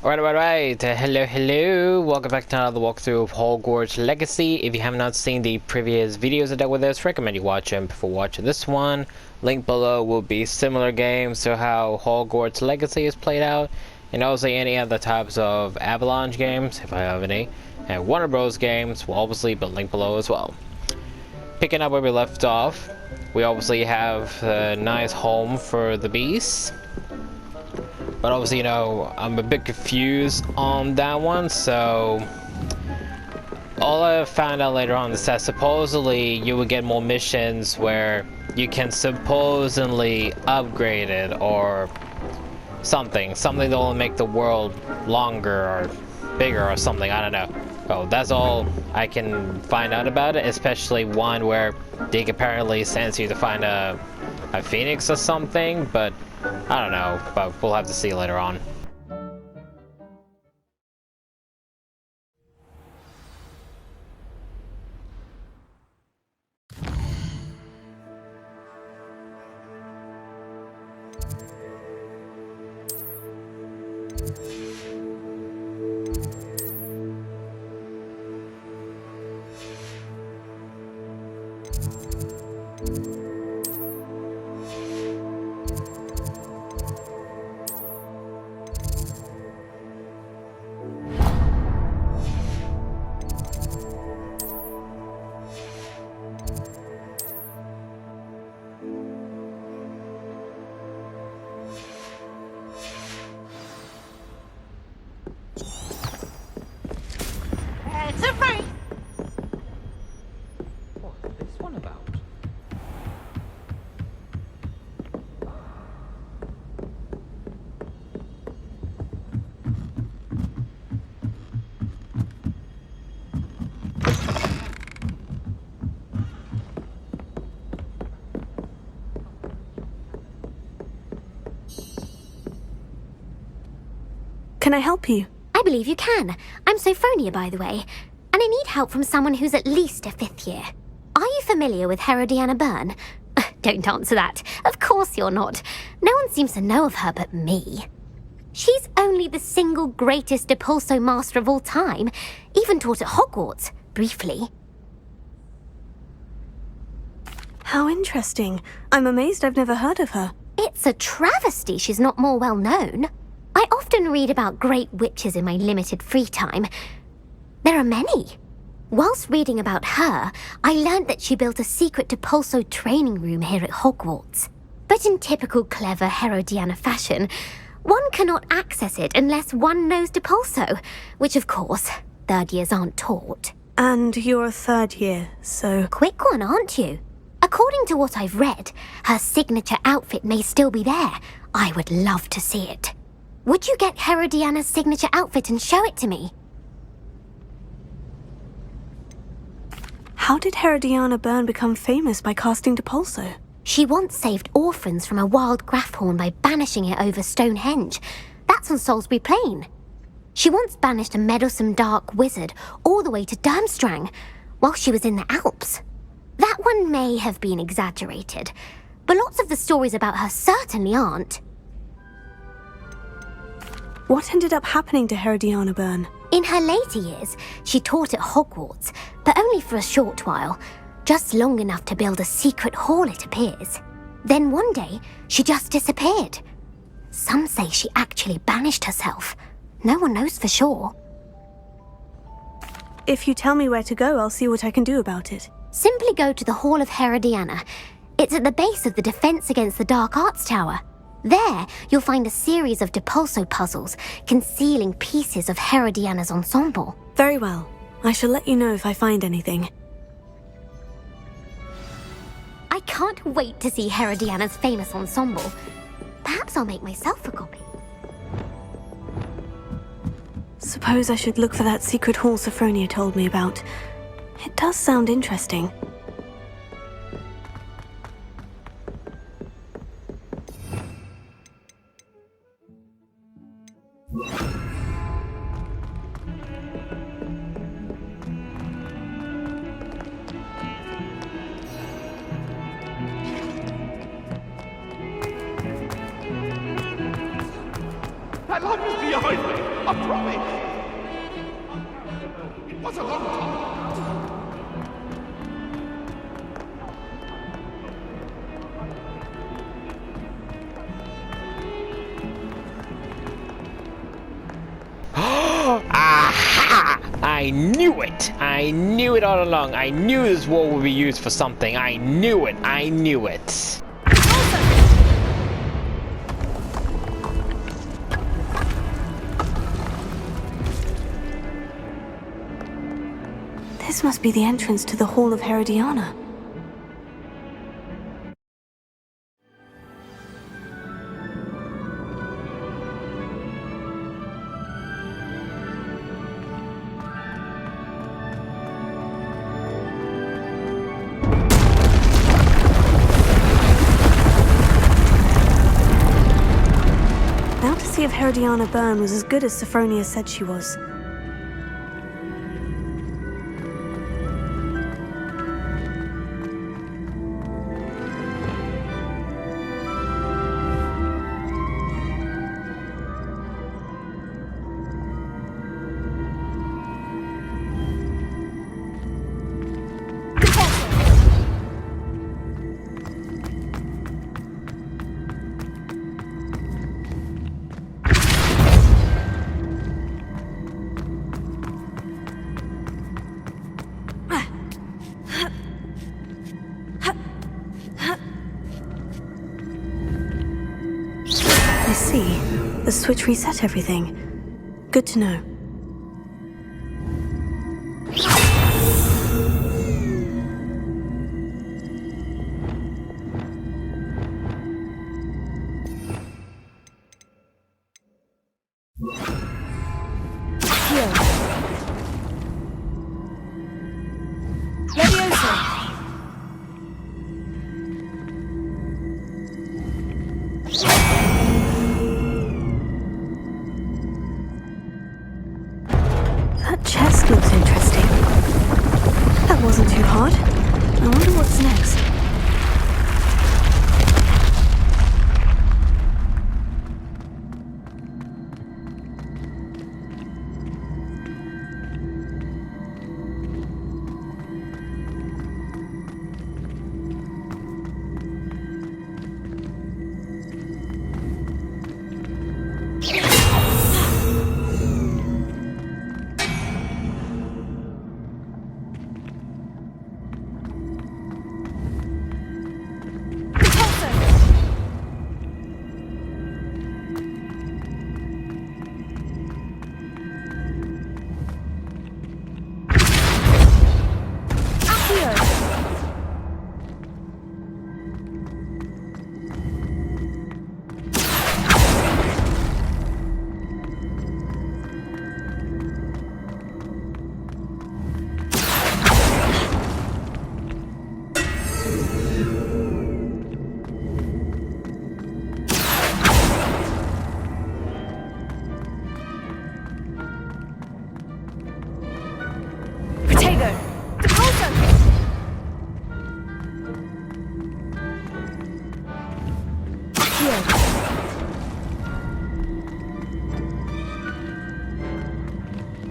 Alright, hello, welcome back to another walkthrough of Hogwarts Legacy. If you have not seen the previous videos that dealt with this, recommend you watch them before watching this one. Link below will be similar games to how Hogwarts Legacy is played out, and also any other types of Avalanche games, if I have any, and Warner Bros. Games will obviously be linked below as well. Picking up where we left off, we obviously have a nice home for the beasts. But obviously, you know, I'm a bit confused on that one, so all I found out later on is that supposedly you would get more missions where you can supposedly upgrade it or something that will make the world longer or bigger or something, I don't know. Oh, that's all I can find out about it, especially one where they apparently sends you to find a phoenix or something, but I don't know, but we'll have to see later on. Can I help you? I believe you can. I'm Sophronia, by the way, and I need help from someone who's at least a 5th year. Are you familiar with Herodiana Byrne? Don't answer that. Of course you're not. No one seems to know of her but me. She's only the single greatest Depulso master of all time, even taught at Hogwarts, briefly. How interesting. I'm amazed I've never heard of her. It's a travesty she's not more well known. I often read about great witches in my limited free time. There are many. Whilst reading about her, I learned that she built a secret Depulso training room here at Hogwarts. But in typical clever Herodiana fashion, one cannot access it unless one knows Depulso, which of course, 3rd years aren't taught. And you're a 3rd year, so... Quick one, aren't you? According to what I've read, her signature outfit may still be there. I would love to see it. Would you get Herodiana's signature outfit and show it to me? How did Herodiana Byrne become famous by casting Depulso? She once saved orphans from a wild Graffhorn by banishing it over Stonehenge. That's on Salisbury Plain. She once banished a meddlesome dark wizard all the way to Durmstrang while she was in the Alps. That one may have been exaggerated, but lots of the stories about her certainly aren't. What ended up happening to Herodiana Byrne? In her later years, she taught at Hogwarts, but only for a short while, just long enough to build a secret hall, it appears. Then one day, she just disappeared. Some say she actually banished herself. No one knows for sure. If you tell me where to go, I'll see what I can do about it. Simply go to the Hall of Herodiana. It's at the base of the Defense Against the Dark Arts Tower. There, you'll find a series of Depulso puzzles concealing pieces of Herodiana's ensemble. Very well. I shall let you know if I find anything. I can't wait to see Herodiana's famous ensemble. Perhaps I'll make myself a copy. Suppose I should look for that secret hall Sophronia told me about. It does sound interesting. That light was behind me! I promise! It was a long time. Aha! I knew it! I knew it all along. I knew this wall would be used for something. I knew it. I knew it. This must be the entrance to the Hall of Herodiana. Now to see if Herodiana Byrne was as good as Sophronia said she was. I see. The switch reset everything. Good to know. That chest looks interesting. That wasn't too hard. I wonder what's next.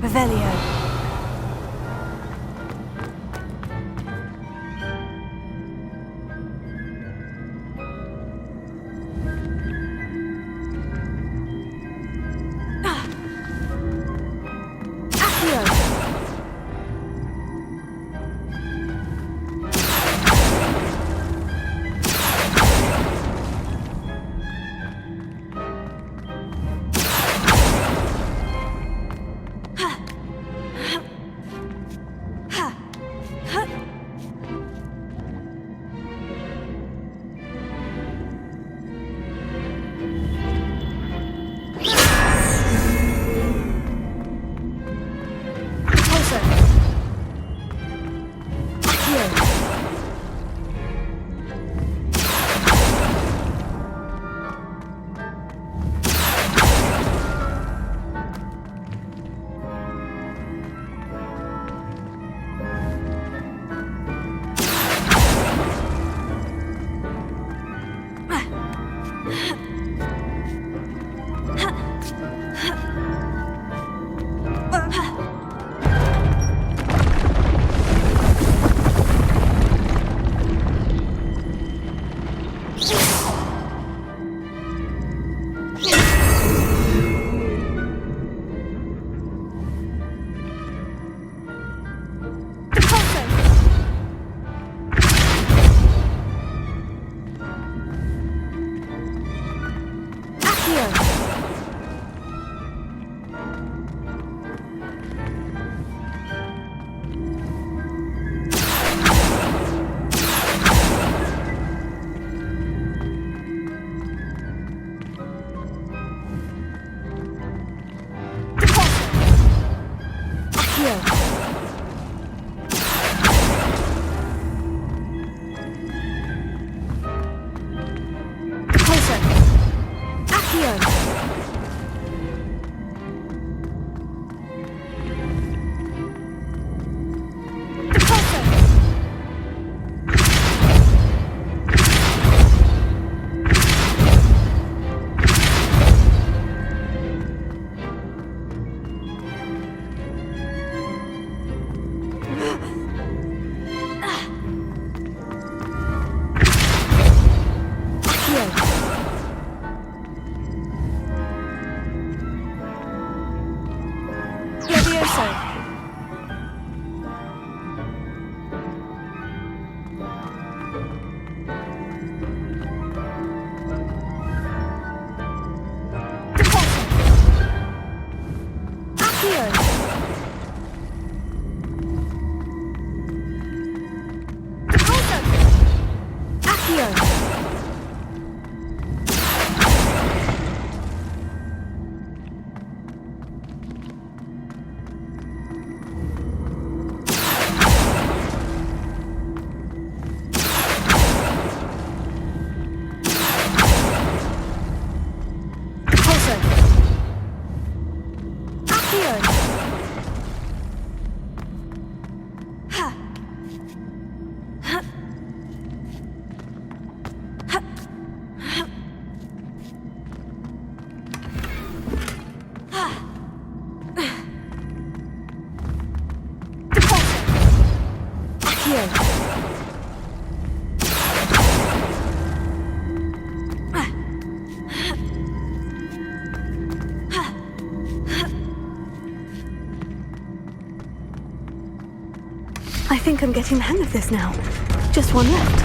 Revelio. Levioso! I think I'm getting the hang of this now. Just one left.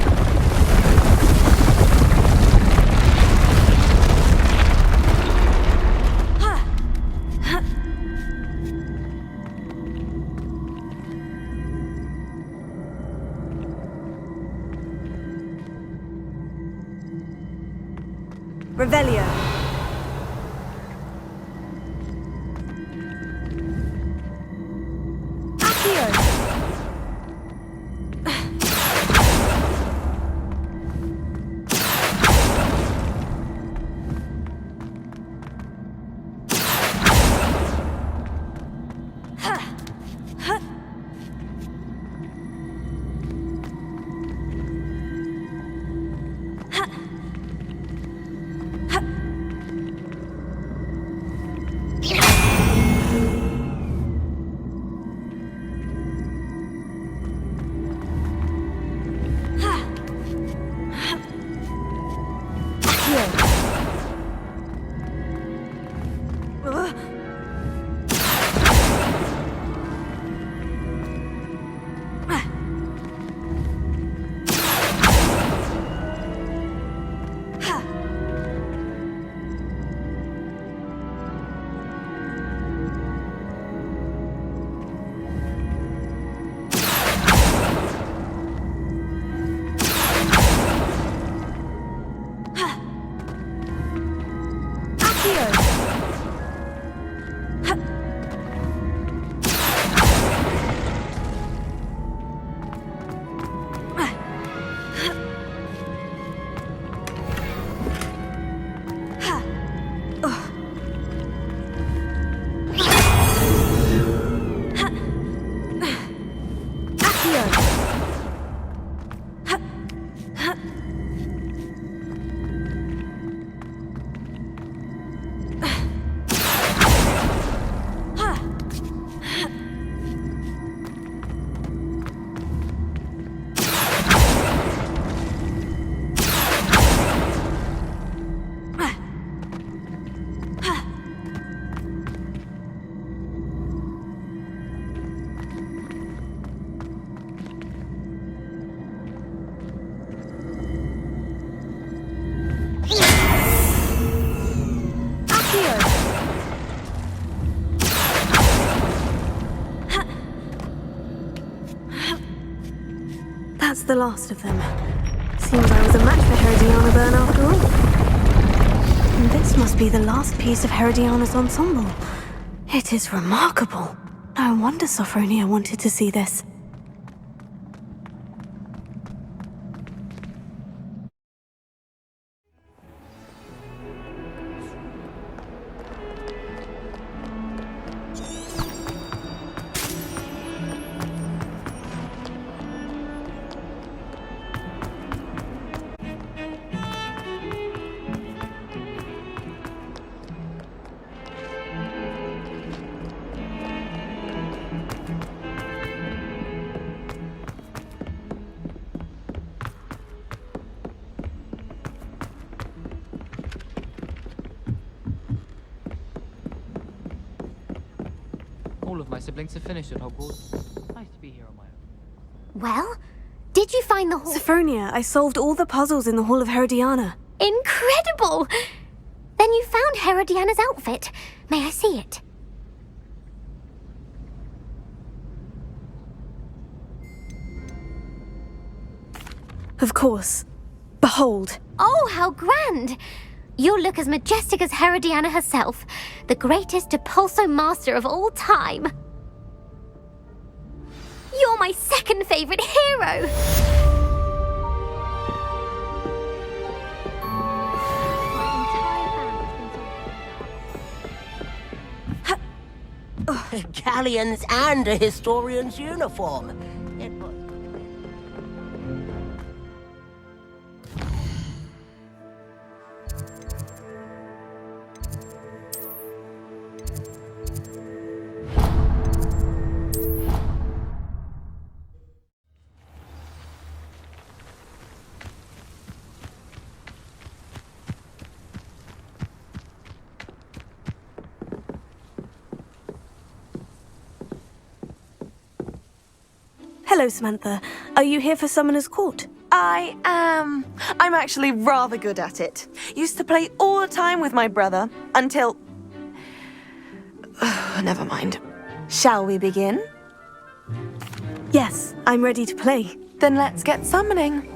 Revelio. That's the last of them. Seems I was a match for Herodiana Byrne after all. And this must be the last piece of Herodiana's ensemble. It is remarkable. No wonder Sophronia wanted to see this. all of my siblings have finished at Hogwarts. Nice to be here on my own. Well, did you find the hall? Sophronia, I solved all the puzzles in the Hall of Herodiana. Incredible! Then you found Herodiana's outfit. May I see it? Of course. Behold. Oh, how grand! You'll look as majestic as Herodiana herself, the greatest Depulso master of all time. You're my second favorite hero! Galleons and a historian's uniform. It was... Hello, Samantha. Are you here for Summoner's Court? I am. I'm actually rather good at it. Used to play all the time with my brother until... Never mind. Shall we begin? Yes, I'm ready to play. Then let's get summoning.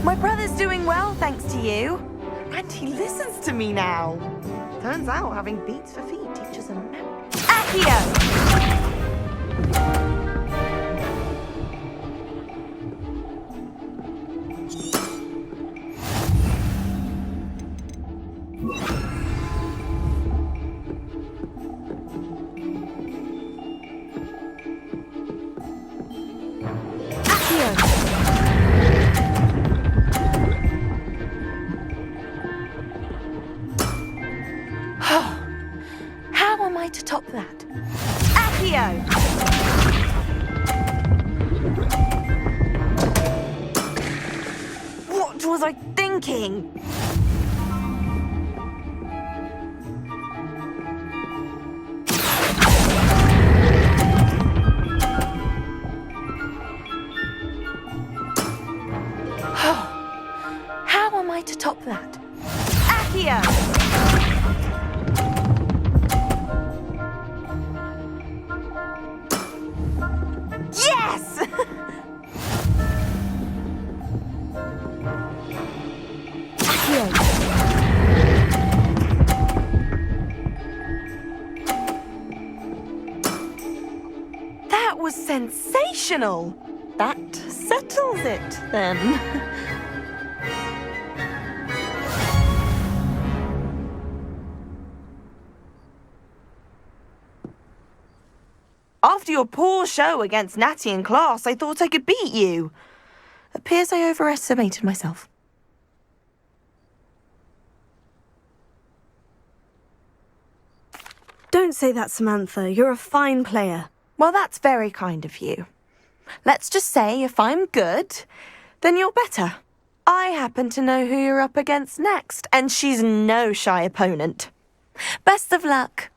My brother's doing well, thanks to you. And he listens to me now. Turns out having beats for feet teaches him... Accio! How am I to top that? Accio! What was I thinking? How am I to top that? Accio! Yes! That was sensational! That settles it, then. After your poor show against Natty in class, I thought I could beat you. Appears I overestimated myself. Don't say that, Samantha. You're a fine player. Well, that's very kind of you. Let's just say if I'm good, then you're better. I happen to know who you're up against next, and she's no shy opponent. Best of luck.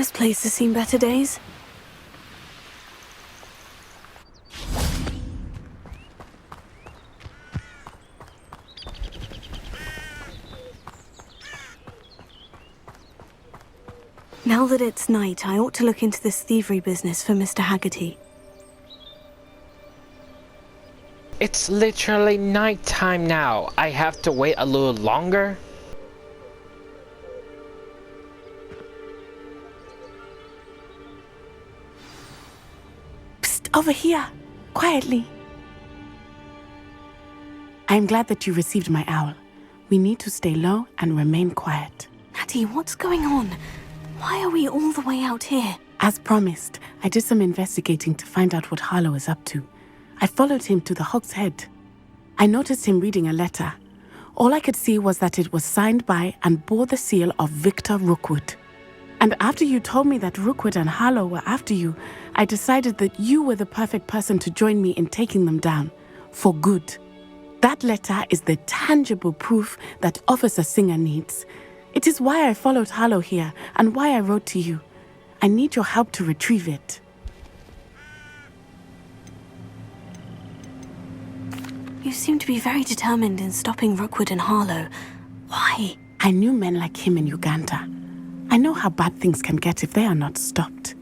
This place has seen better days. Now that it's night, I ought to look into this thievery business for Mr. Haggerty. It's literally nighttime now. I have to wait a little longer? Psst, over here. Quietly. I am glad that you received my owl. We need to stay low and remain quiet. Natty, what's going on? Why are we all the way out here? As promised, I did some investigating to find out what Harlow is up to. I followed him to the Hog's Head. I noticed him reading a letter. All I could see was that it was signed by and bore the seal of Victor Rookwood. And after you told me that Rookwood and Harlow were after you, I decided that you were the perfect person to join me in taking them down. For good. That letter is the tangible proof that Officer Singer needs. It is why I followed Harlow here and why I wrote to you. I need your help to retrieve it. You seem to be very determined in stopping Rookwood and Harlow. Why? I knew men like him in Uganda. I know how bad things can get if they are not stopped.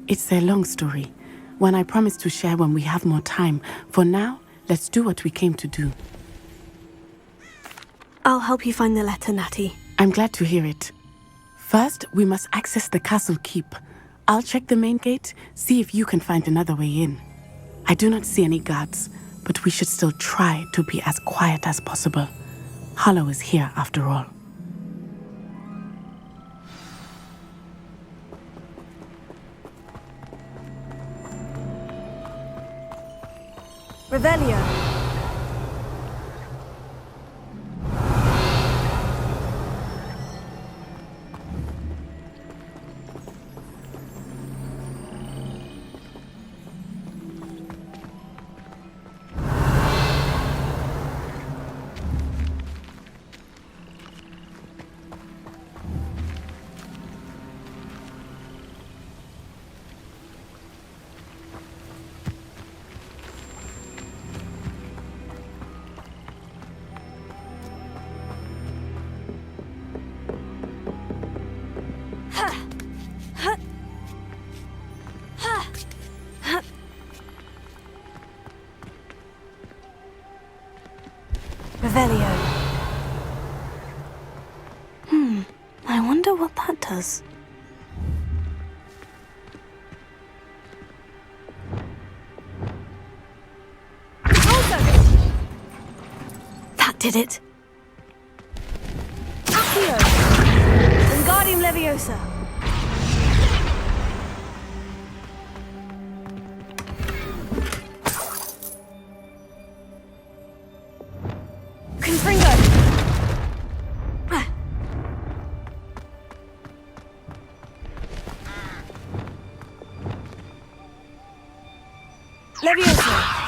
It's a long story, one I promise to share when we have more time. For now, let's do what we came to do. I'll help you find the letter, Natty. I'm glad to hear it. First, we must access the castle keep. I'll check the main gate, see if you can find another way in. I do not see any guards, but we should still try to be as quiet as possible. Harlow is here after all. Revelio. Revelio. I wonder what that does. That did it. Accio! Wingardium Leviosa! Confringo! Leviosa!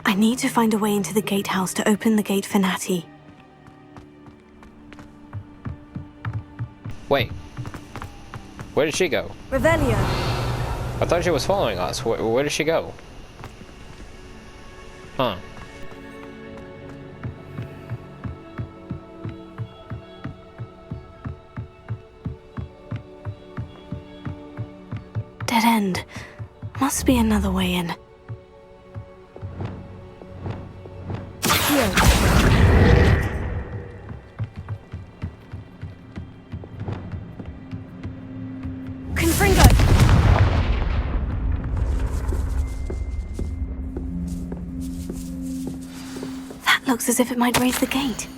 I need to find a way into the gatehouse to open the gate for Natty. Wait. Where did she go? Revelio. I thought she was following us. Where did she go? Huh. Dead end. Must be another way in. Confringo! That looks as if it might raise the gate.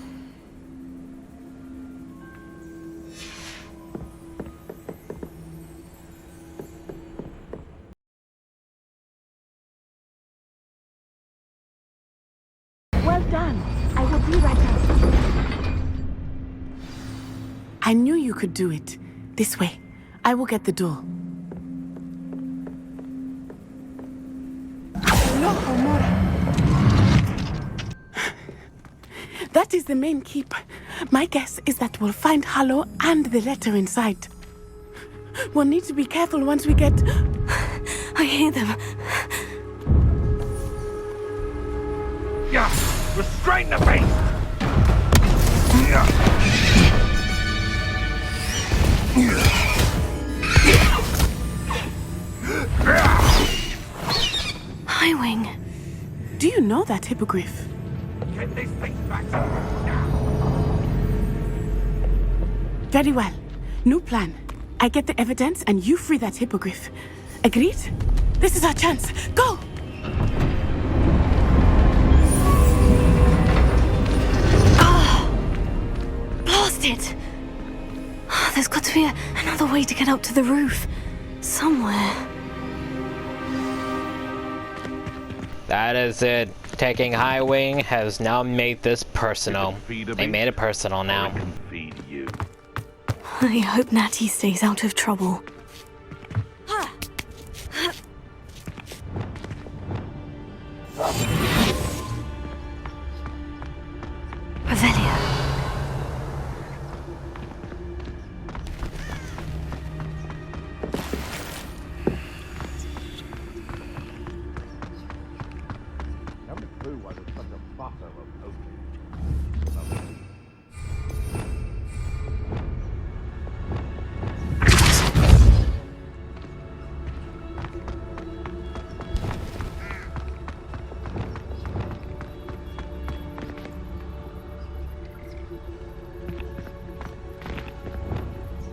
I knew you could do it. This way. I will get the door. Loco, Mora. That is the main keep. My guess is that we'll find Harlow and the letter inside. We'll need to be careful once we get... I hear them. Yeah! Restrain the beast! Highwing. Do you know that Hippogriff? Get this thing back! Very well. New plan. I get the evidence and you free that Hippogriff. Agreed? This is our chance. Go! Blasted! There's got to be another way to get up to the roof. Somewhere. That is it. Taking Highwing has now made this personal. They made it personal now. Feed you. I hope Natty stays out of trouble. Revelio. Never knew I was such a buffer of opium.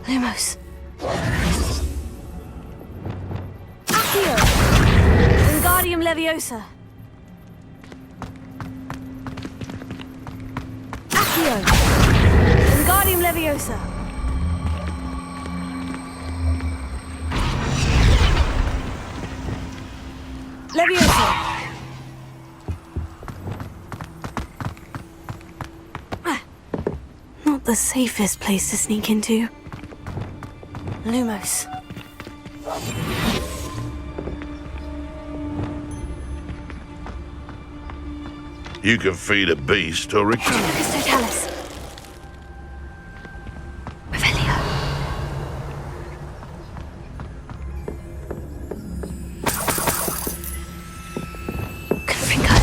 Lumos. Accio! Wingardium Leviosa. Accio! Wingardium Leviosa. Leviosa. Not the safest place to sneak into. Lumos. You can feed a beast or it can... Aristotelis. Revelio. Confringo.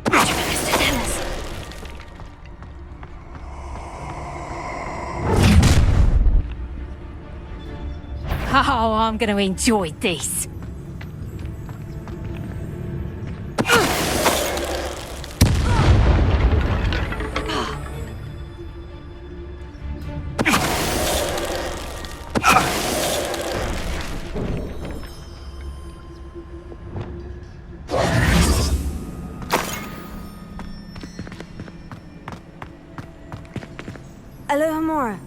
Aristotelis. Oh, I'm going to enjoy this. Alohomora.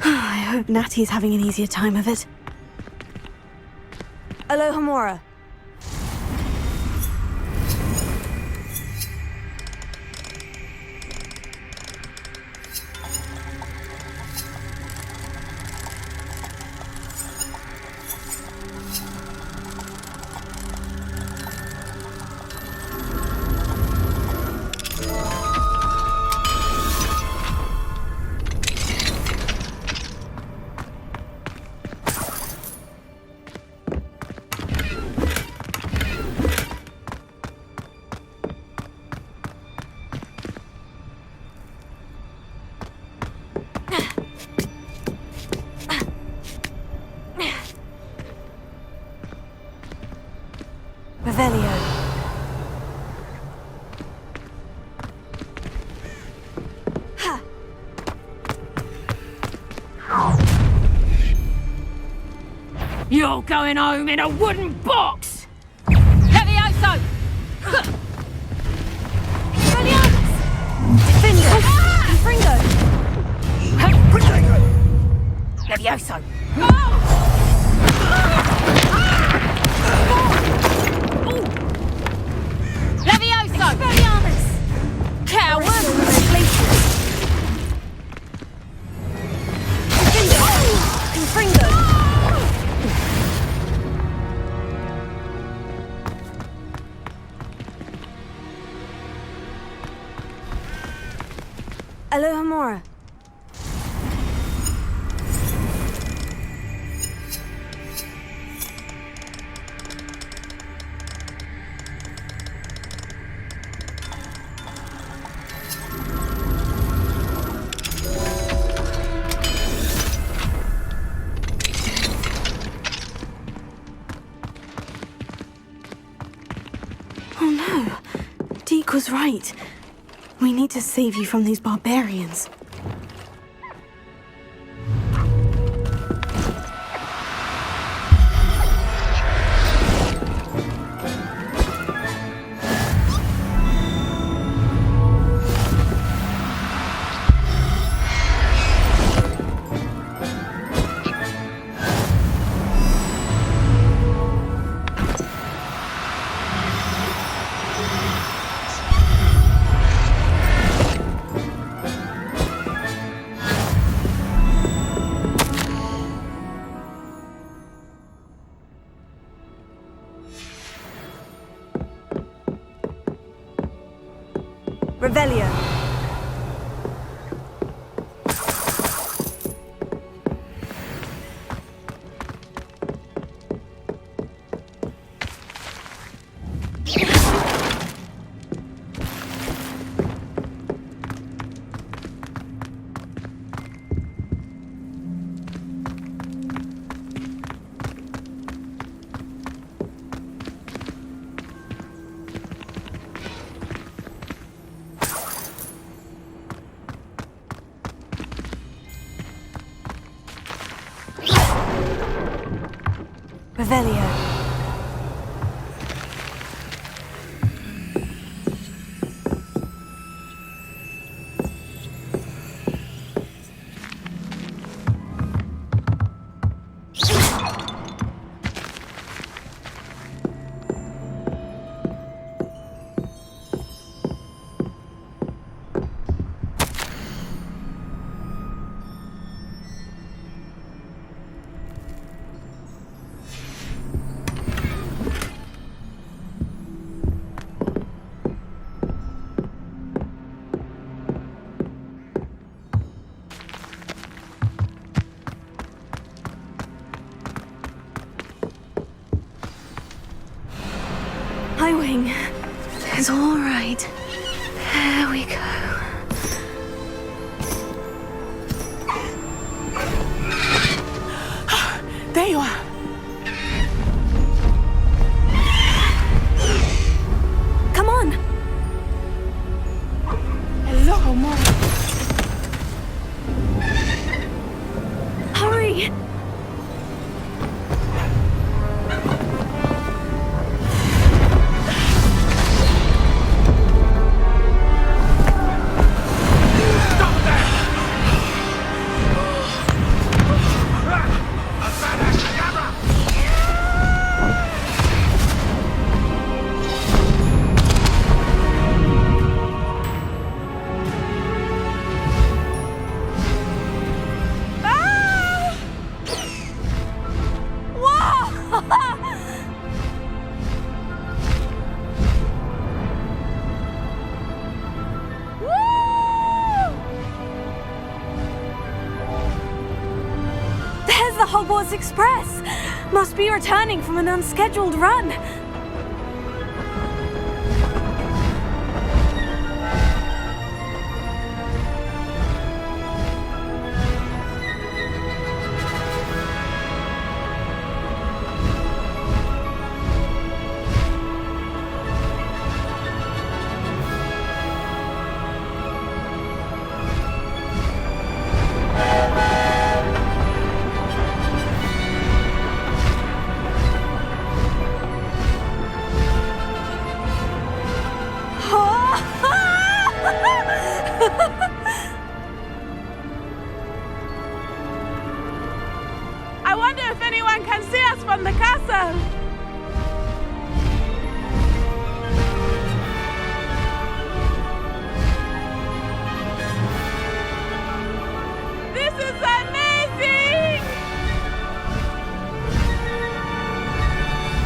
I hope Natty's having an easier time of it. Alohomora. Revelio. You're going home in a wooden box! Levioso! Defender! Fringo! Levioso! Levioso! Expelliarmus! Coward! Fringo! Alohomora. Oh no, Deke was right. We need to save you from these barbarians. Revelio. Revelio. Hi, Wing. It's all right. There we go. There you are. Come on. Hello, Mom. Hurry. There's the Hogwarts Express! Must be returning from an unscheduled run. anyone can see us from the castle! This is amazing!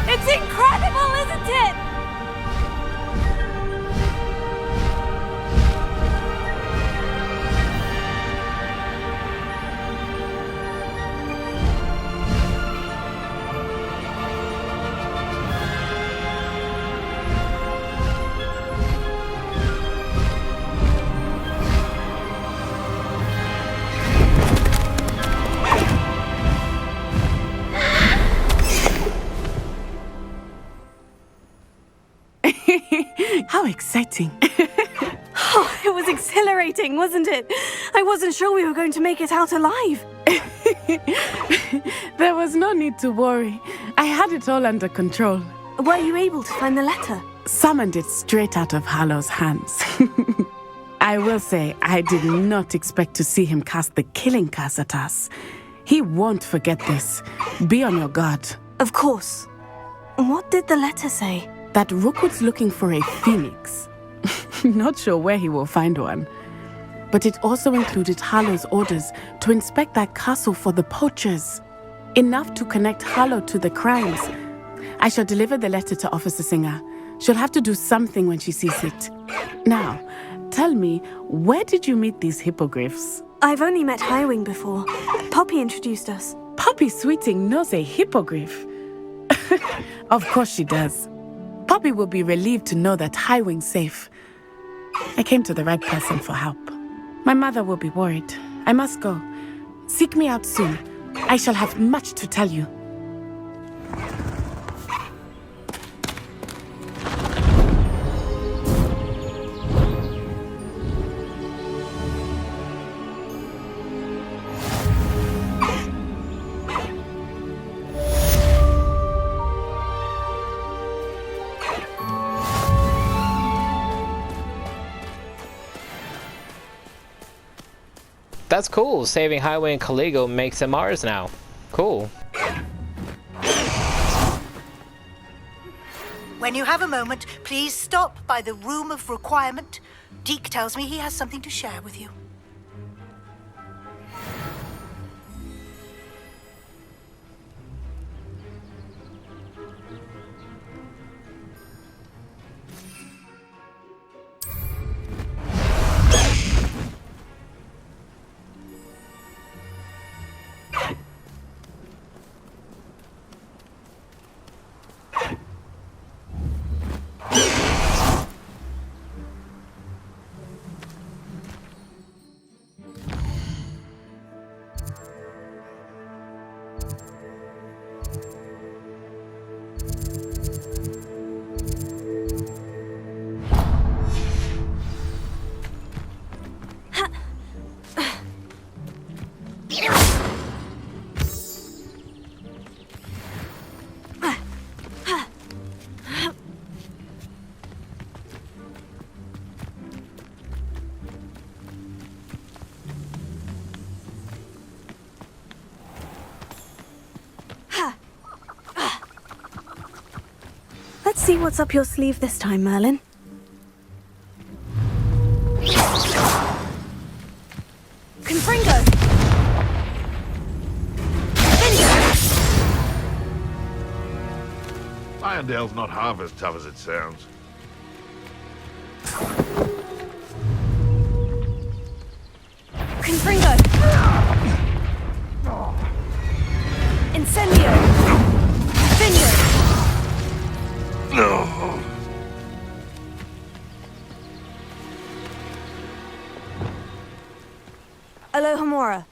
It's incredible, isn't it? How exciting. Oh, it was exhilarating, wasn't it? I wasn't sure we were going to make it out alive. There was no need to worry. I had it all under control. Were you able to find the letter? Summoned it straight out of Harlow's hands. I will say, I did not expect to see him cast the killing curse at us. He won't forget this. Be on your guard. Of course. What did the letter say? That Rookwood's looking for a phoenix. Not sure where he will find one. But it also included Harlow's orders to inspect that castle for the poachers. Enough to connect Harlow to the crimes. I shall deliver the letter to Officer Singer. She'll have to do something when she sees it. Now, tell me, where did you meet these hippogriffs? I've only met Highwing before. Poppy introduced us. Poppy Sweeting knows a hippogriff. Of course she does. Poppy will be relieved to know that Highwing's safe. I came to the right person for help. My mother will be worried. I must go. Seek me out soon. I shall have much to tell you. That's cool. Saving Highway and Caligo makes them ours now. Cool. When you have a moment, please stop by the Room of Requirement. Deke tells me he has something to share with you. Let's see what's up your sleeve this time, Merlin. Confringo! Irondale's not half as tough as it sounds. Confringo! Incendio! Fingo! No. Alohomora.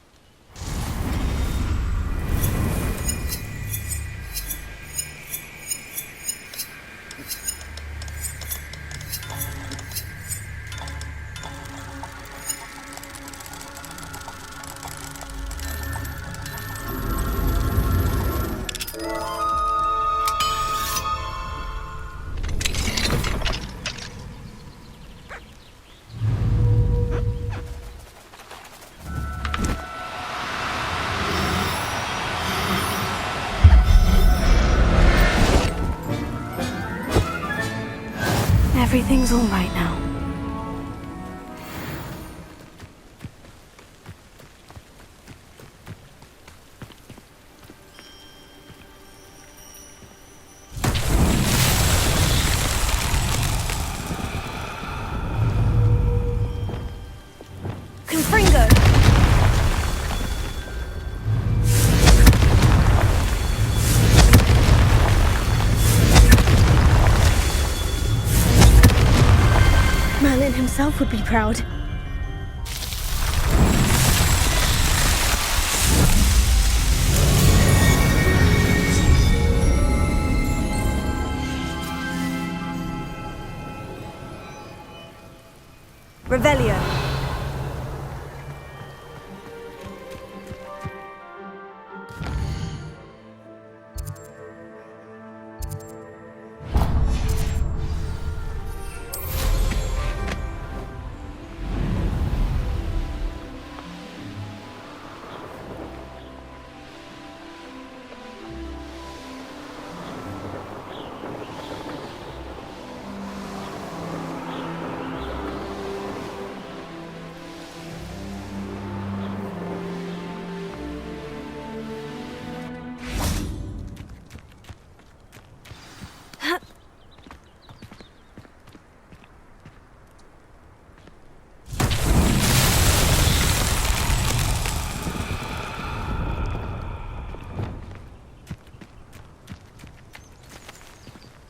Everything's all right now. Confringo! Merlin himself would be proud. Revelio.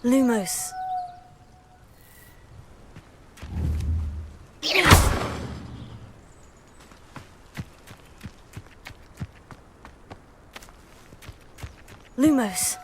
Lumos. Lumos.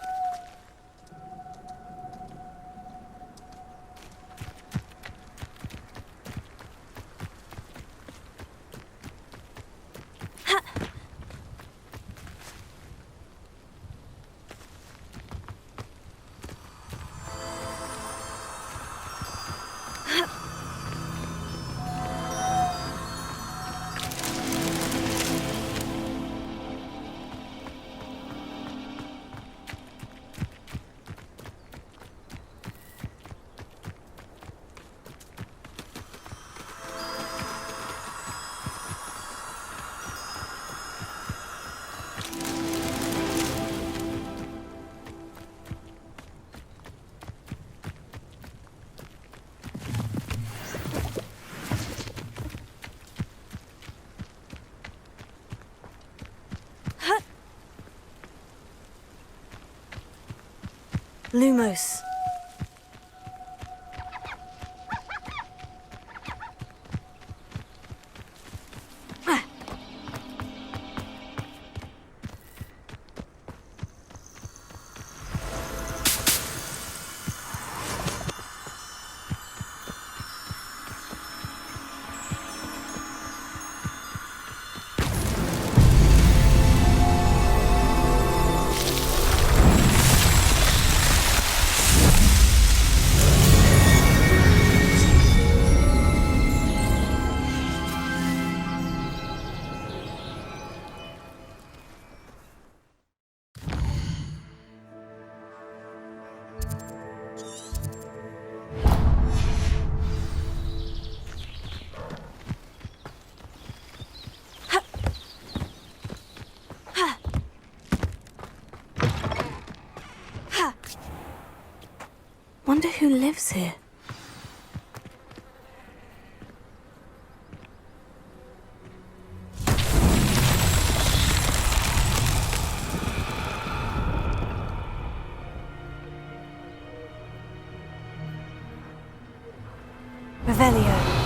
Lumos. Wonder who lives here. Revelio.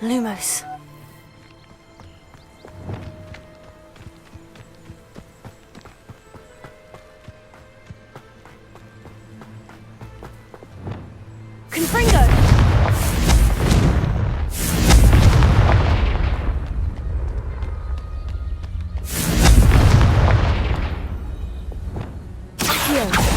Lumos. Confringo! Here.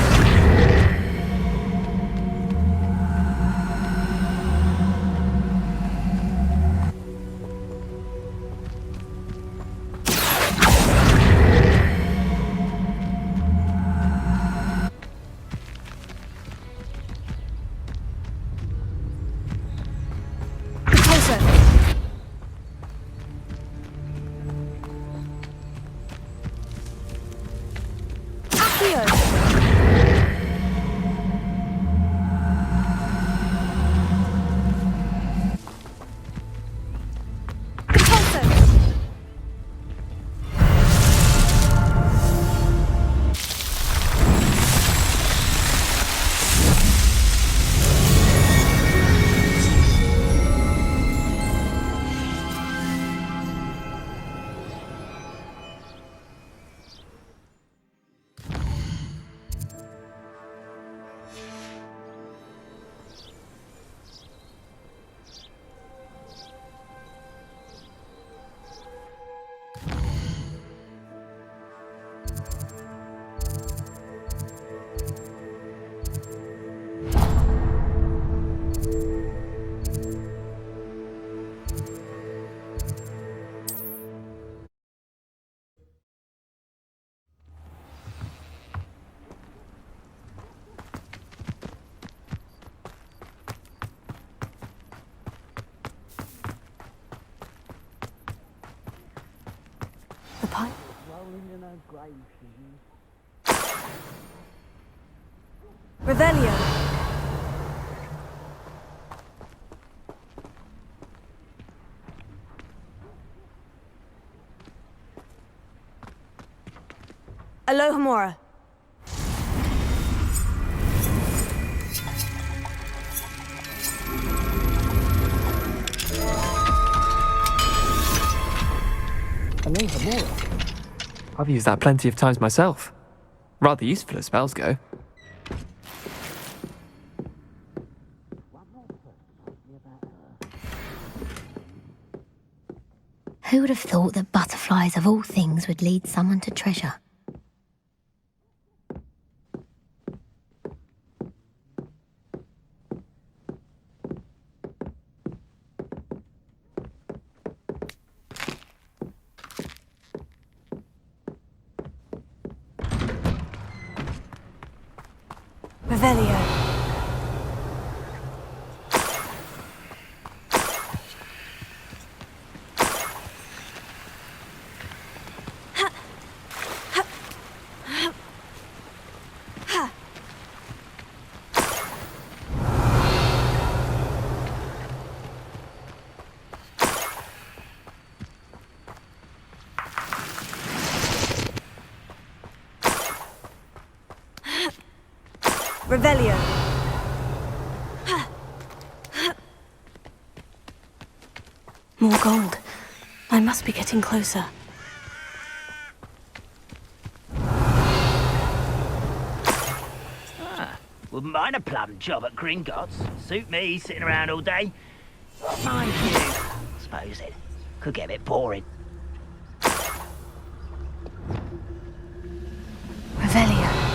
The pipe. Revelio. Alohomora. I've used that plenty of times myself. Rather useful as spells go. Who would have thought that butterflies of all things would lead someone to treasure? Revelio. Revelio. More gold. I must be getting closer. Wouldn't mind a plum job at Gringotts. Suit me, sitting around all day. Mind you, I suppose it could get a bit boring. Revelio.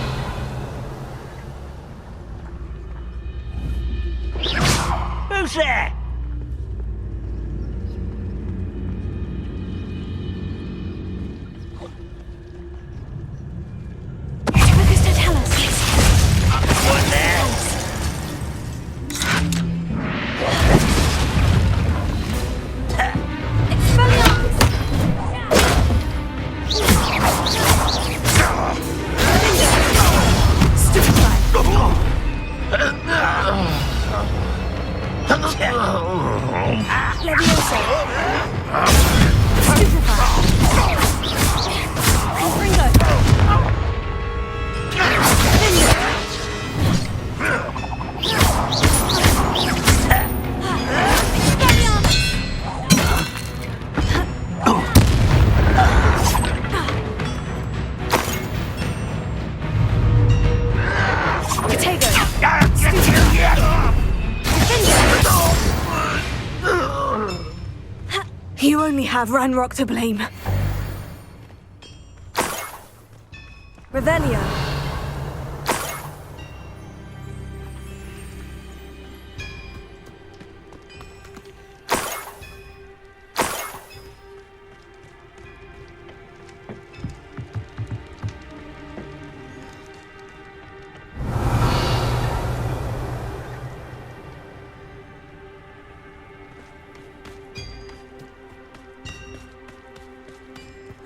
Who's there? You only have Ranrock to blame. Revelio.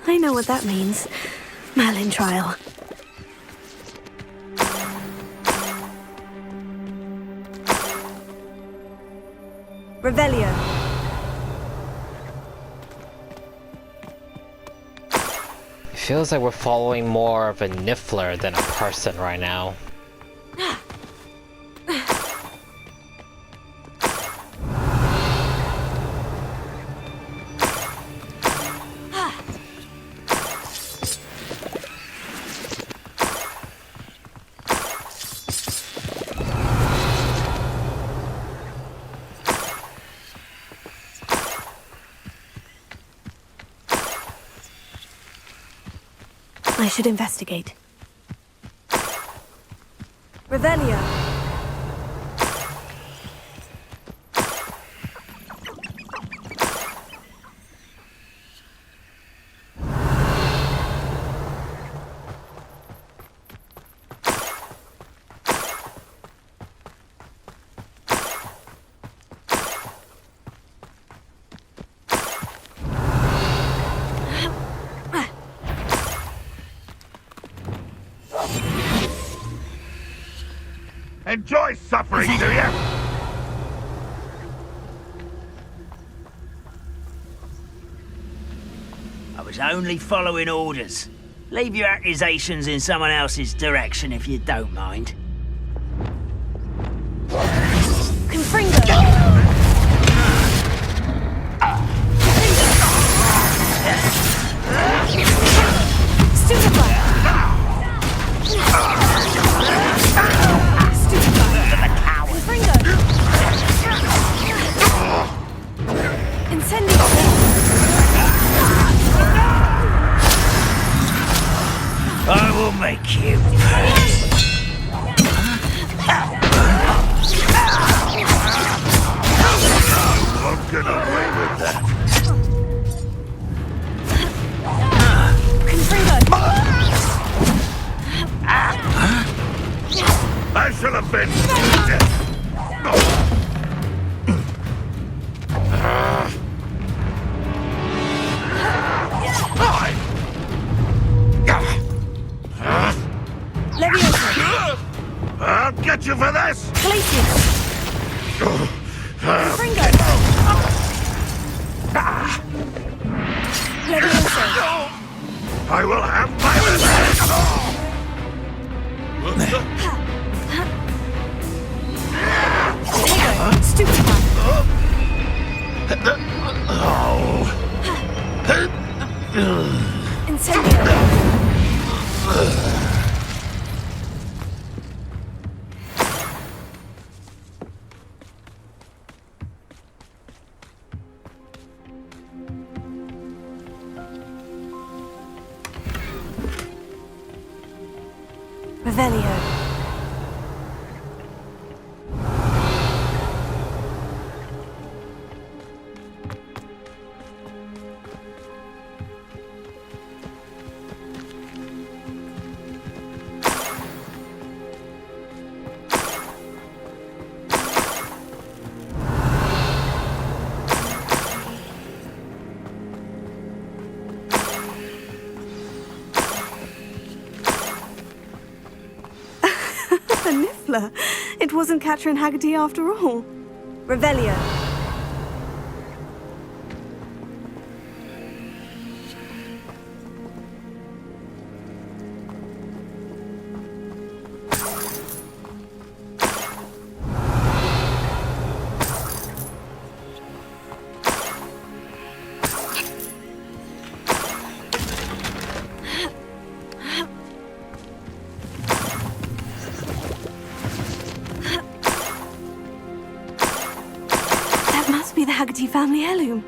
I know what that means. Merlin trial. Revelio. It feels like we're following more of a Niffler than a person right now. I should investigate. Revelio. Enjoy suffering, do you? I was only following orders. Leave your accusations in someone else's direction if you don't mind. Confringo. I will make you pay. Won't get away with that. I shall have been I'll get you for this! I will have my Revelio. A Niffler. It wasn't Catherine Haggerty after all. Revelio. Be the Haggerty family heirloom.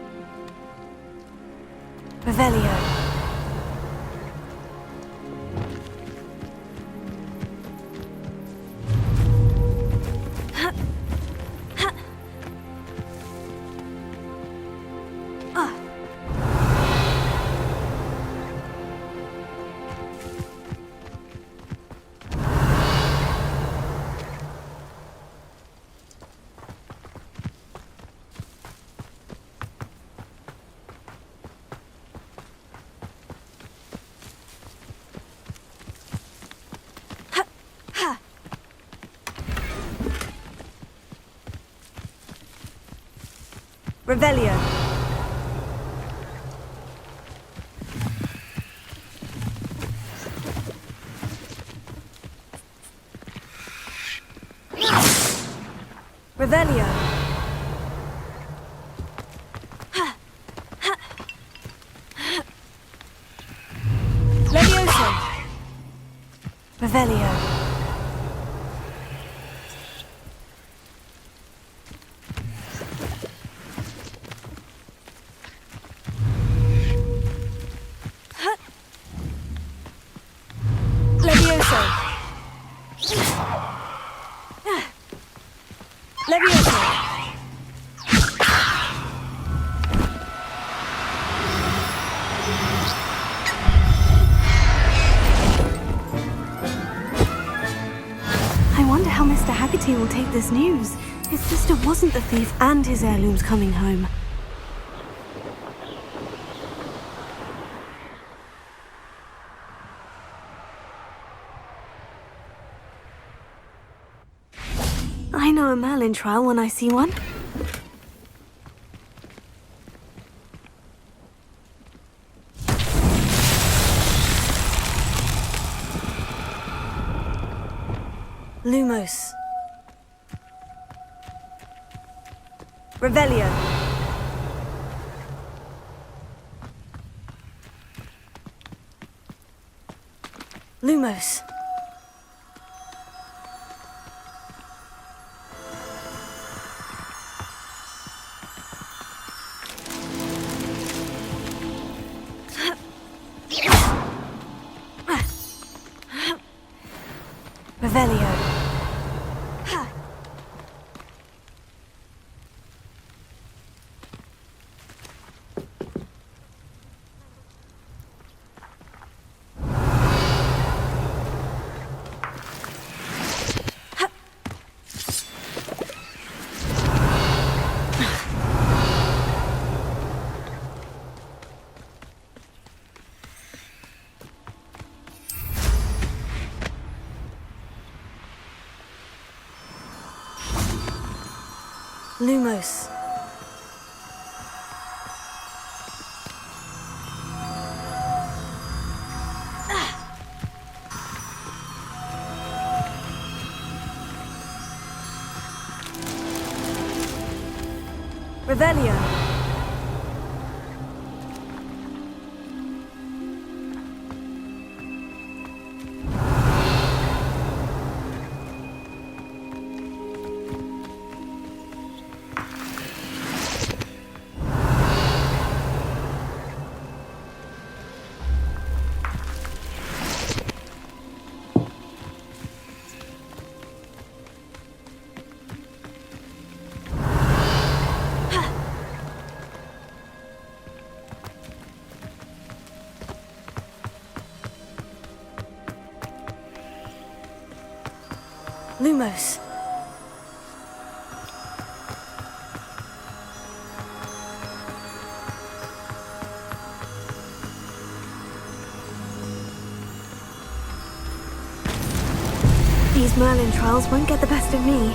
Revelio. Revelio. Revelio. Levioso. Revelio. Levioso. Levioso. I wonder how Mr. Haggerty will take this news. His sister wasn't the thief and his heirloom's coming home. I know a Merlin trial when I see one. Lumos. Revelio. Lumos. Revelio. Lumos. Revelio. Lumos. These Merlin trials won't get the best of me.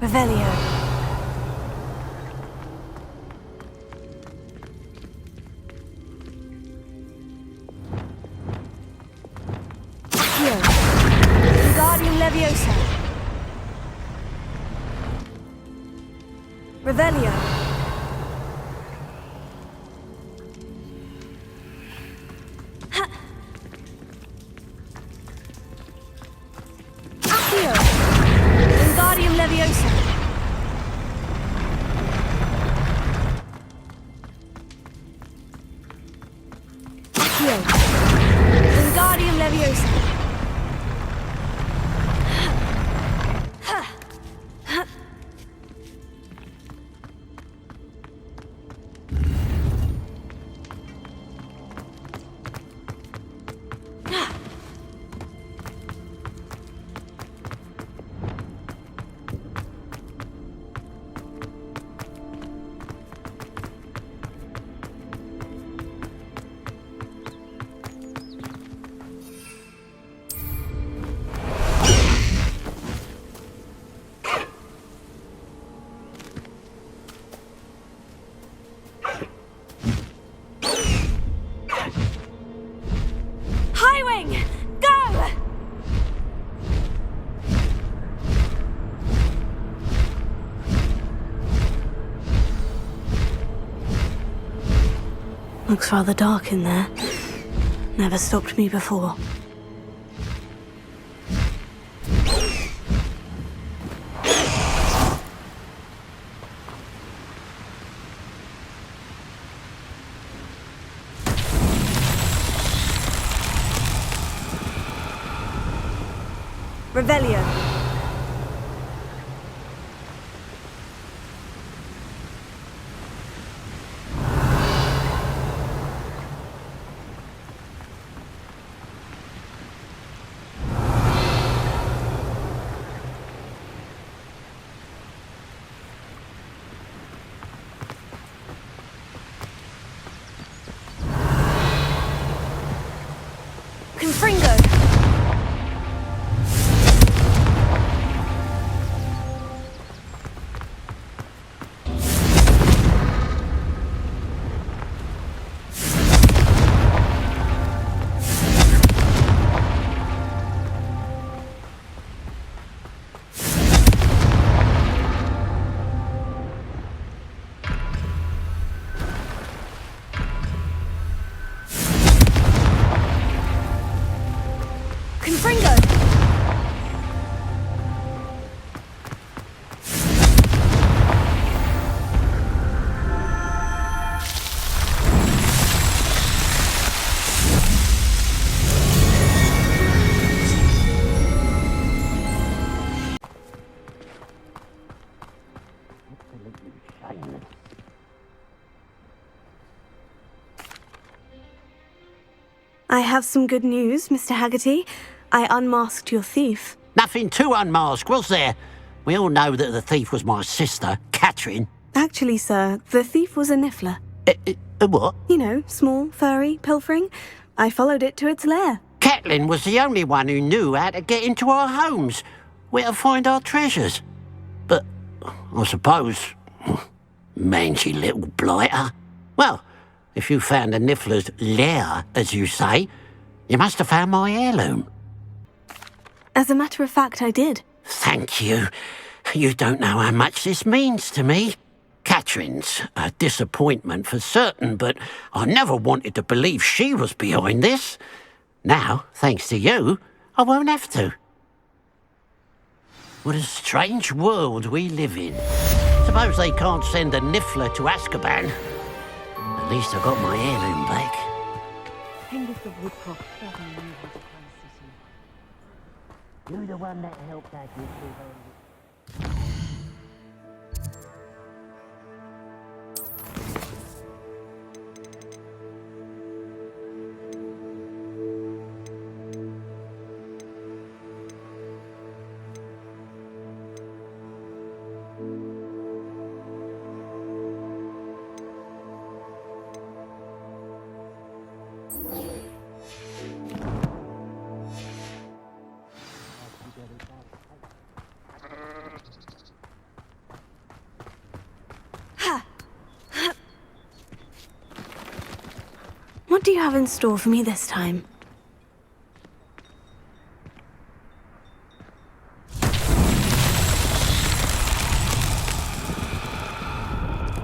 Revelio. Accio. Wingardium Leviosa. Revelio. Accio. Wingardium Leviosa. Accio. Wingardium Leviosa. going! Go! Looks rather dark in there. Never stopped me before. Revelio. Confringo. Confringo! I have some good news, Mr. Haggerty. I unmasked your thief. Nothing to unmask, was there? We all know that the thief was my sister, Catherine. Actually, sir, the thief was a niffler. A what? You know, small, furry, pilfering. I followed it to its lair. Catelyn was the only one who knew how to get into our homes, where to find our treasures. But, I suppose, mangy little blighter. Well, if you found the niffler's lair, as you say, you must have found my heirloom. As a matter of fact, I did. Thank you. You don't know how much this means to me. Catherine's a disappointment for certain, but I never wanted to believe she was behind this. Now, thanks to you, I won't have to. What a strange world we live in. Suppose they can't send a niffler to Azkaban. At least I got my heirloom back. You're the one that helped us with the What do you have in store for me this time?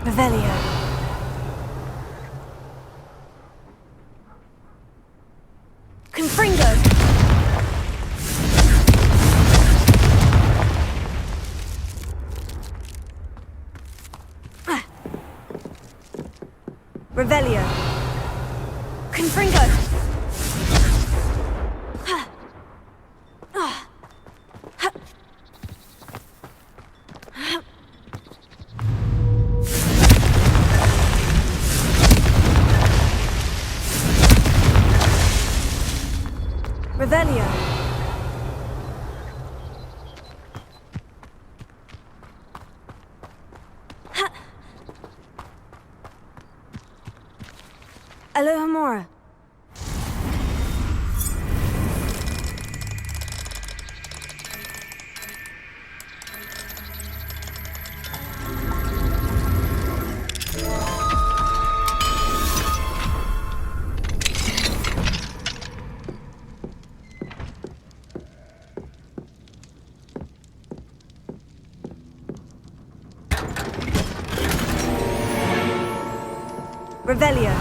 Revelio. Confringo. Revelio. Confringo. Revelio. Alohomora. Revelio.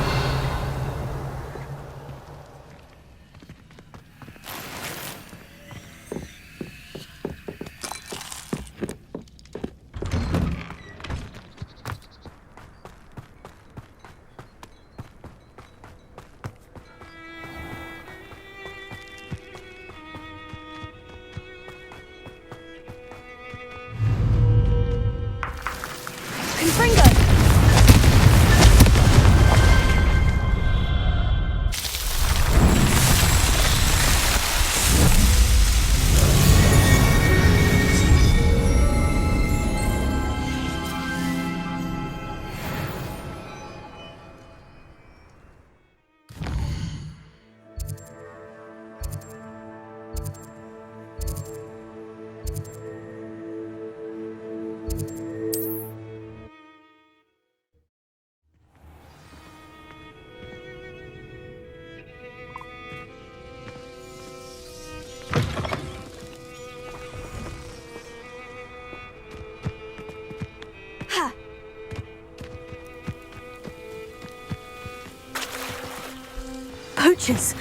Poachers!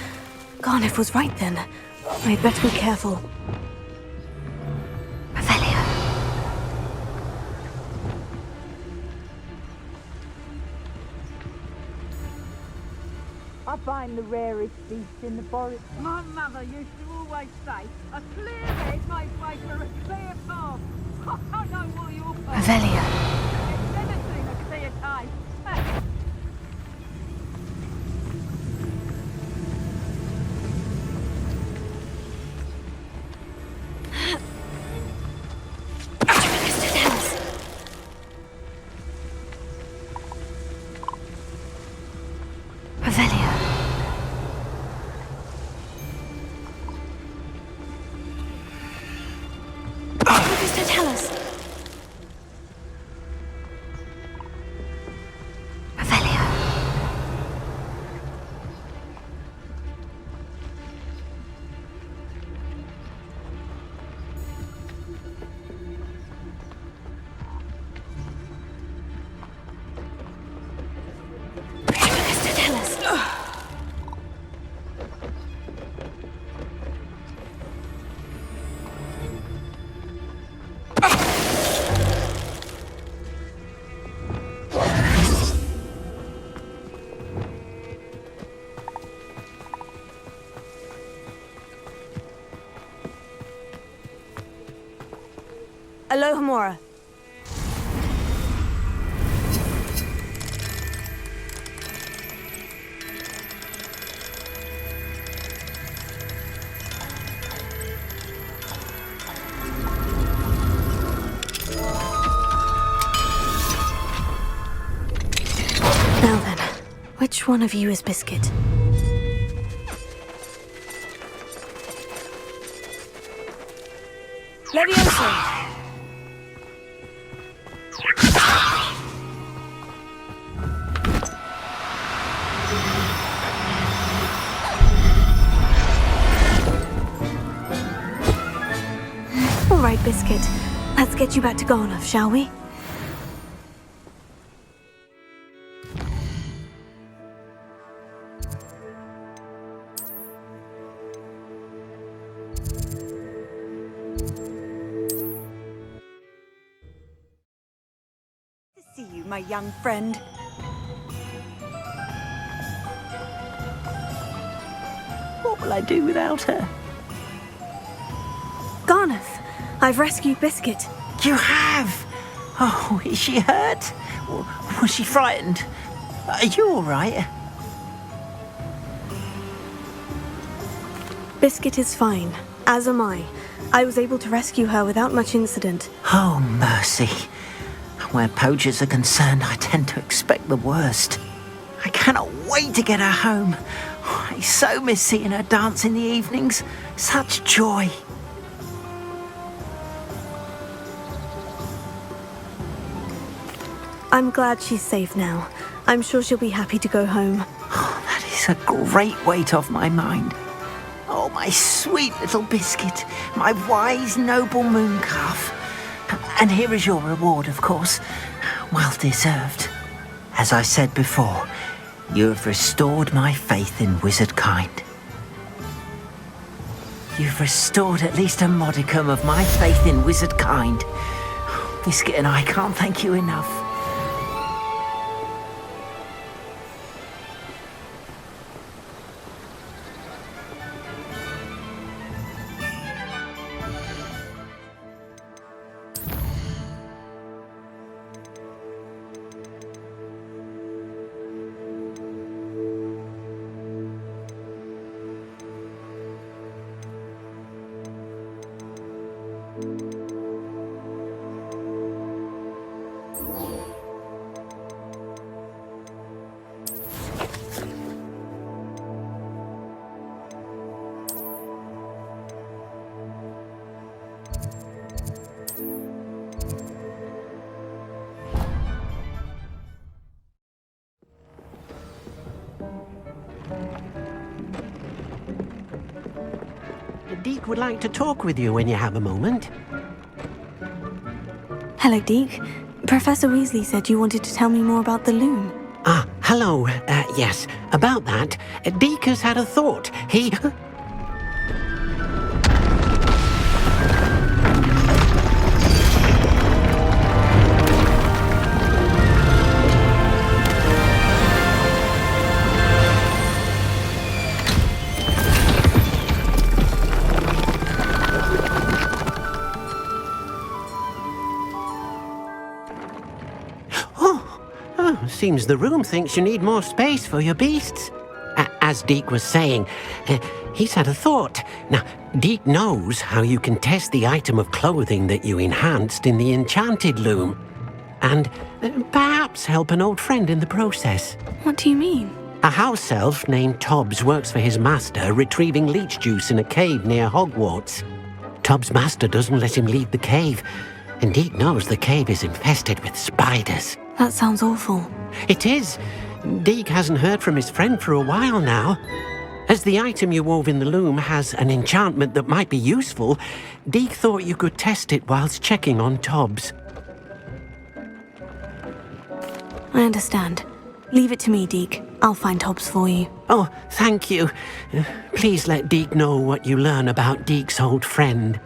Garniff was right then. I'd better be careful. Revelio. I find the rarest beast in the forest. My mother used to always say, a clear head makes way for a clear path. I know what you're for. Revelio. It's never seen a clear time. Revelio. What does that tell us? Revelio. Aloha Mora. Now then, which one of you is Biscuit? Levioso! All right, Biscuit. Let's get you back to Garniff, shall we? See you, my young friend. What will I do without her? Garniff, I've rescued Biscuit. You have? Oh, is she hurt? Was she frightened? Are you all right? Biscuit is fine, as am I. I was able to rescue her without much incident. Oh, mercy. Where poachers are concerned, I tend to expect the worst. I cannot wait to get her home. I so miss seeing her dance in the evenings. Such joy. I'm glad she's safe now. I'm sure she'll be happy to go home. Oh, that is a great weight off my mind. Oh, my sweet little Biscuit, my wise, noble moon calf. And here is your reward, of course. Well deserved. As I said before, You have restored my faith in wizard kind. You've restored at least a modicum of my faith in wizard kind. Biscuit and I can't thank you enough. Deke would like to talk with you when you have a moment. Hello, Deke. Professor Weasley said you wanted to tell me more about the loom. Ah, hello. Yes, about that. Deke has had a thought. He... Seems the room thinks you need more space for your beasts. As Deke was saying, he's had a thought. Now, Deke knows how you can test the item of clothing that you enhanced in the enchanted loom. And perhaps help an old friend in the process. What do you mean? A house elf named Tobbs works for his master retrieving leech juice in a cave near Hogwarts. Tobbs' master doesn't let him leave the cave, and Deke knows the cave is infested with spiders. That sounds awful. It is. Deke hasn't heard from his friend for a while now. As the item you wove in the loom has an enchantment that might be useful, Deke thought you could test it whilst checking on Tobbs. I understand. Leave it to me, Deke. I'll find Tobbs for you. Oh, thank you. Please let Deke know what you learn about Deke's old friend.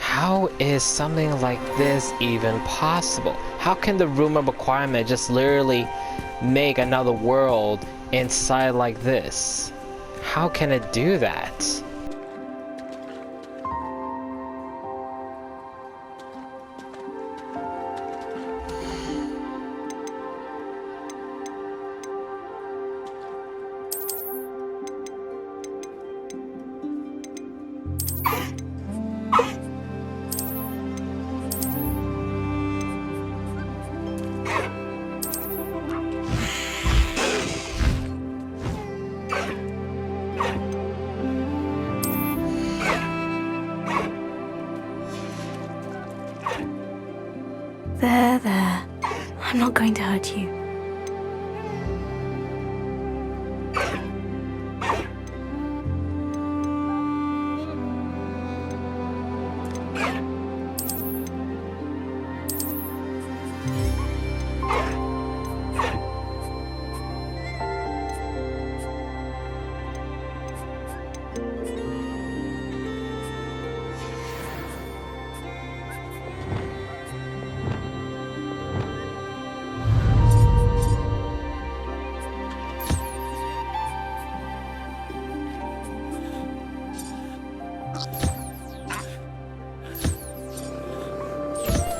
How is something like this even possible? How can the room of requirement just literally make another world inside like this? How can it do that? There. I'm not going to hurt you.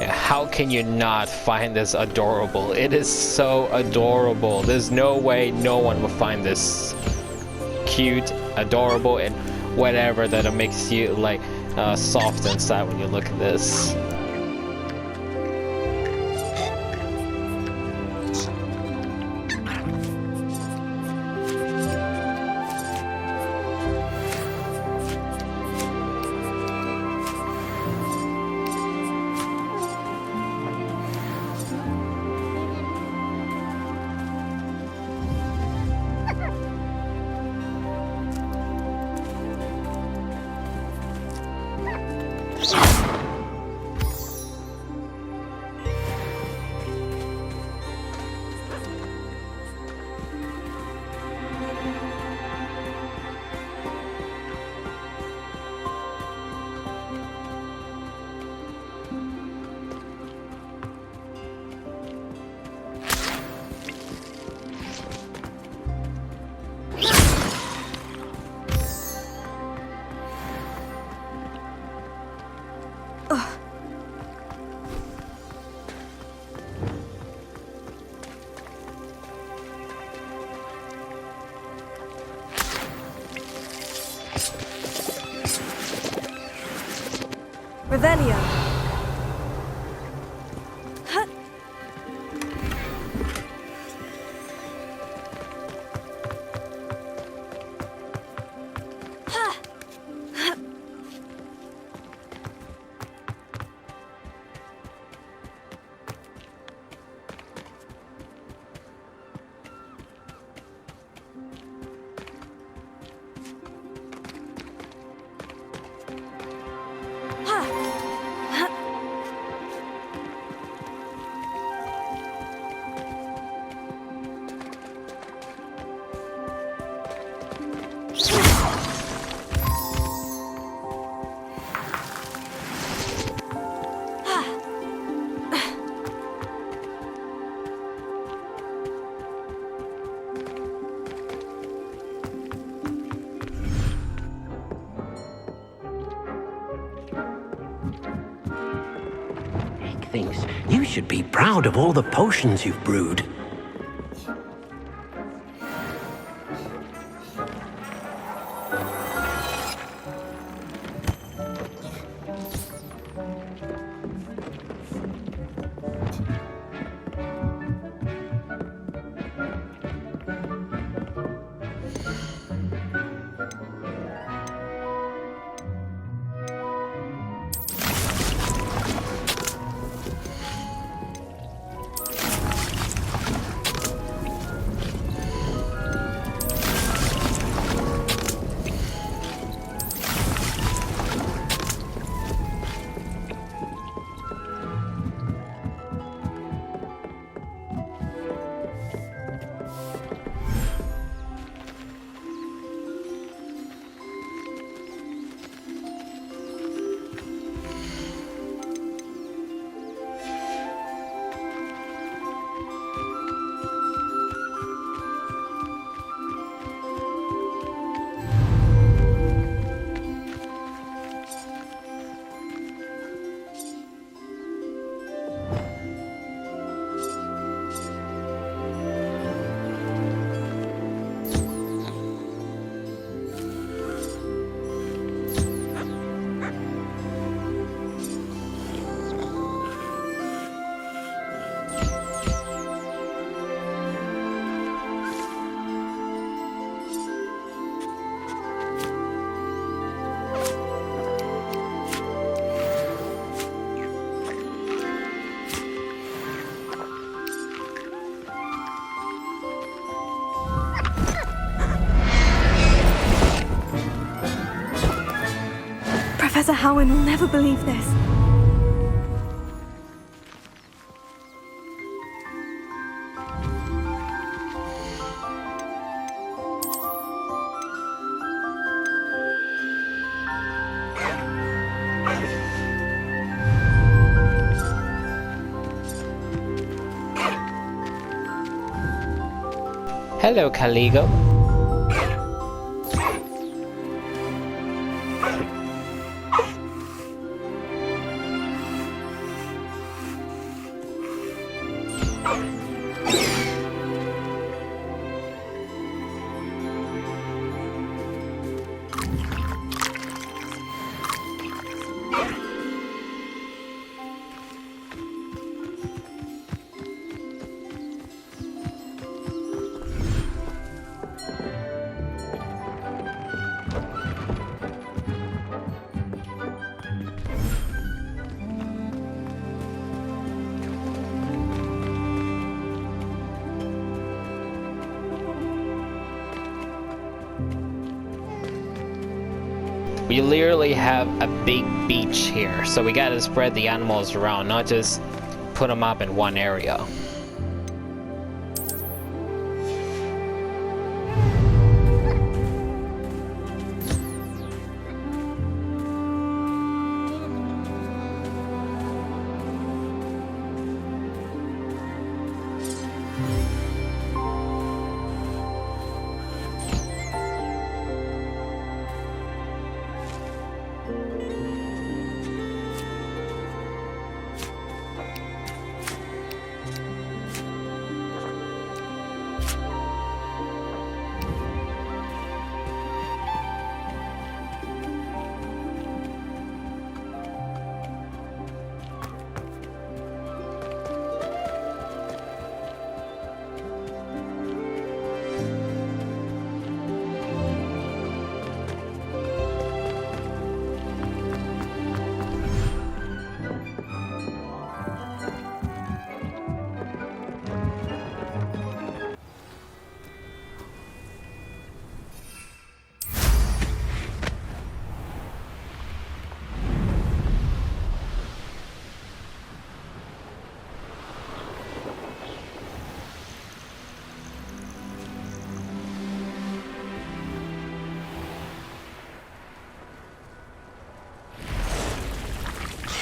How can you not find this adorable? It is so adorable. There's no way no one will find this cute, adorable, and whatever that it makes you like soft inside when you look at this. Revelio. Thinks you should be proud of all the potions you've brewed. Professor Howin will never believe this. Hello, Caligo. We literally have a big beach here, so we gotta spread the animals around, not just put them up in one area.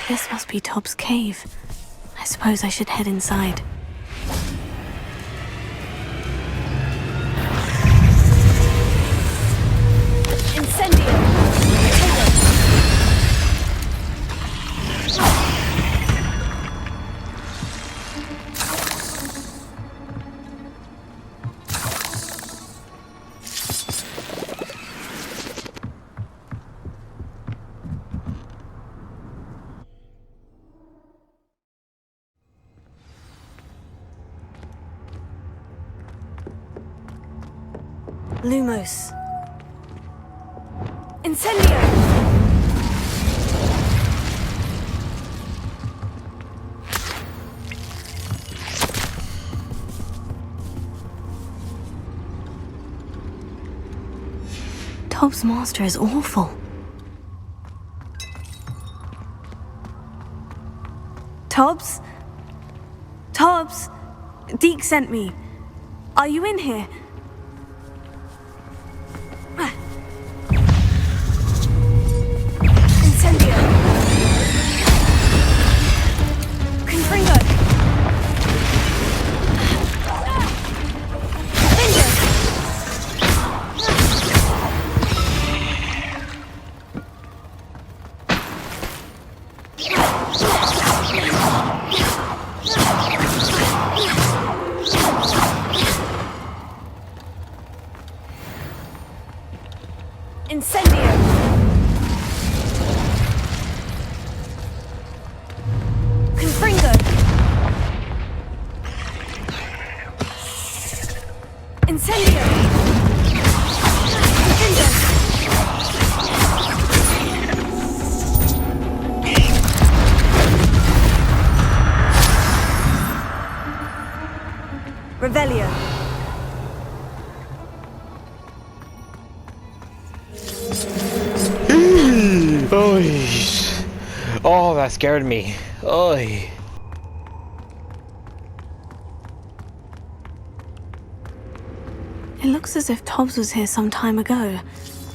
This must be Tob's cave. I suppose I should head inside. Lumos. Incendio! Tob's master is awful. Tobbs? Tobbs? Deke sent me. Are you in here? Revelio. Oy. Oh, that scared me. Oy. It looks as if Tobbs was here some time ago.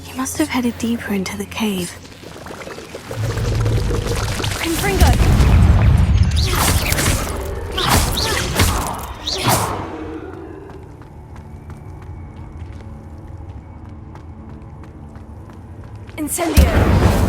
He must have headed deeper into the cave. Confringo! Incendio!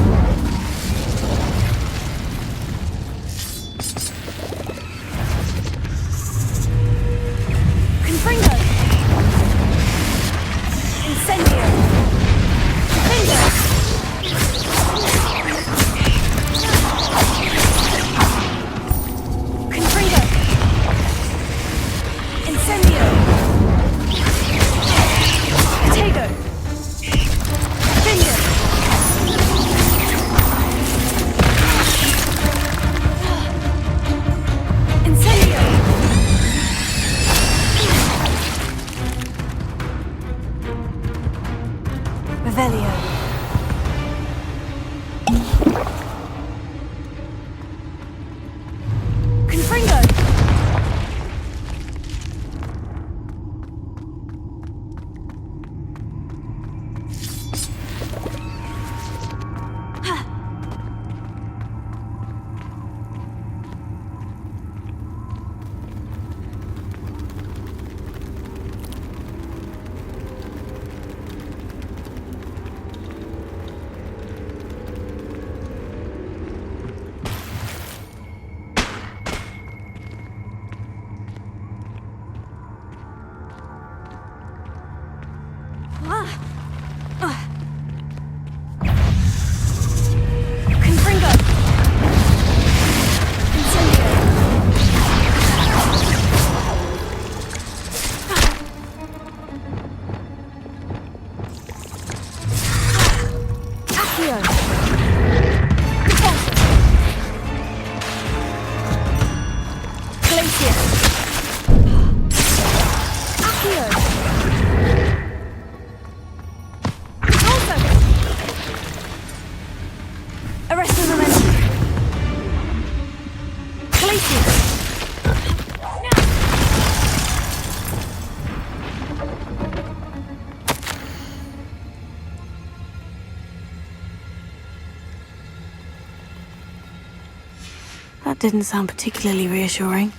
That didn't sound particularly reassuring.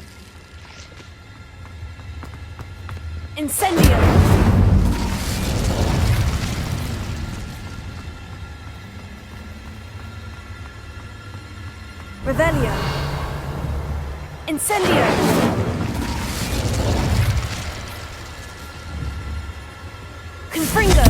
Incendio! Revelio! Incendio! Confringo!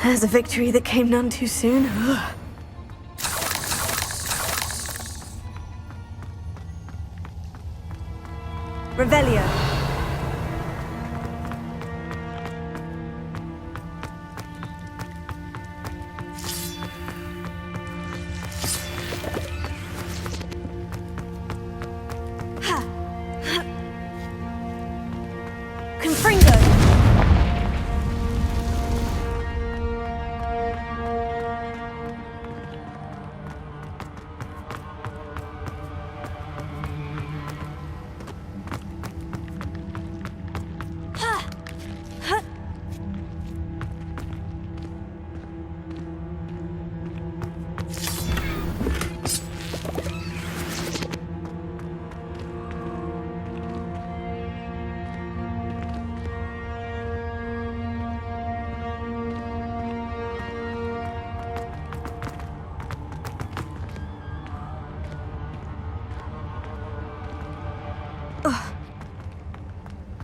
There's a victory that came none too soon. Revelio. Confringo.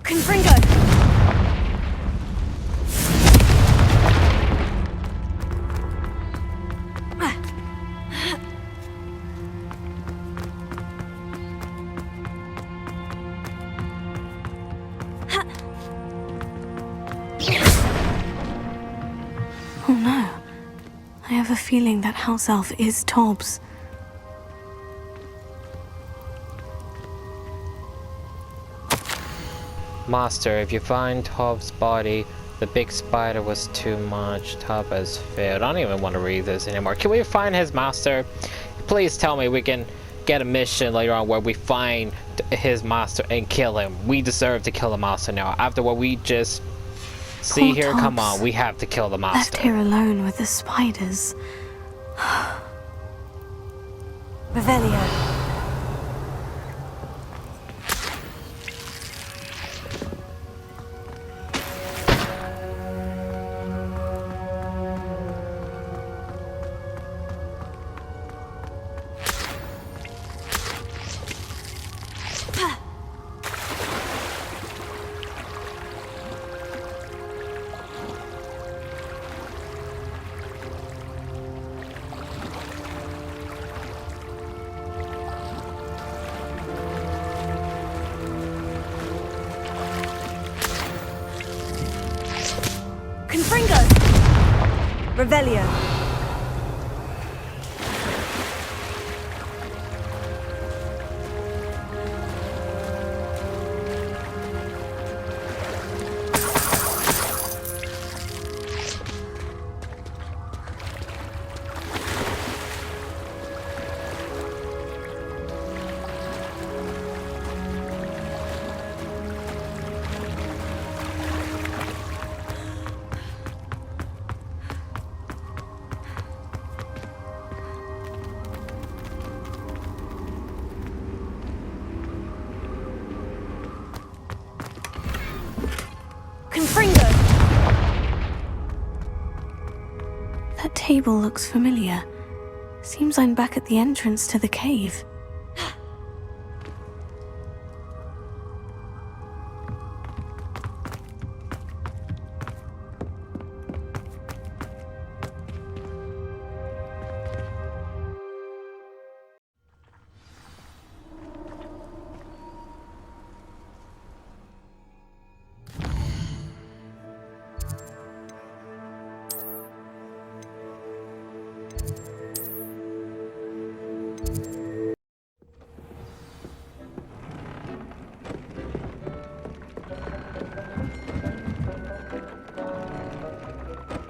Confringo! Oh no. I have a feeling that house elf is Tobbs. Master, if you find Tobbs' body, the big spider was too much. Tobb has failed. I don't even want to read this anymore. Can we find his master? Please tell me we can get a mission later on where we find his master and kill him. We deserve to kill the master now. After what we just see here, Tobbs. come on, we have to kill the master. Left here alone with the spiders. Revelio. Confringo! Revelio. Confringo! That table looks familiar. Seems I'm back at the entrance to the cave.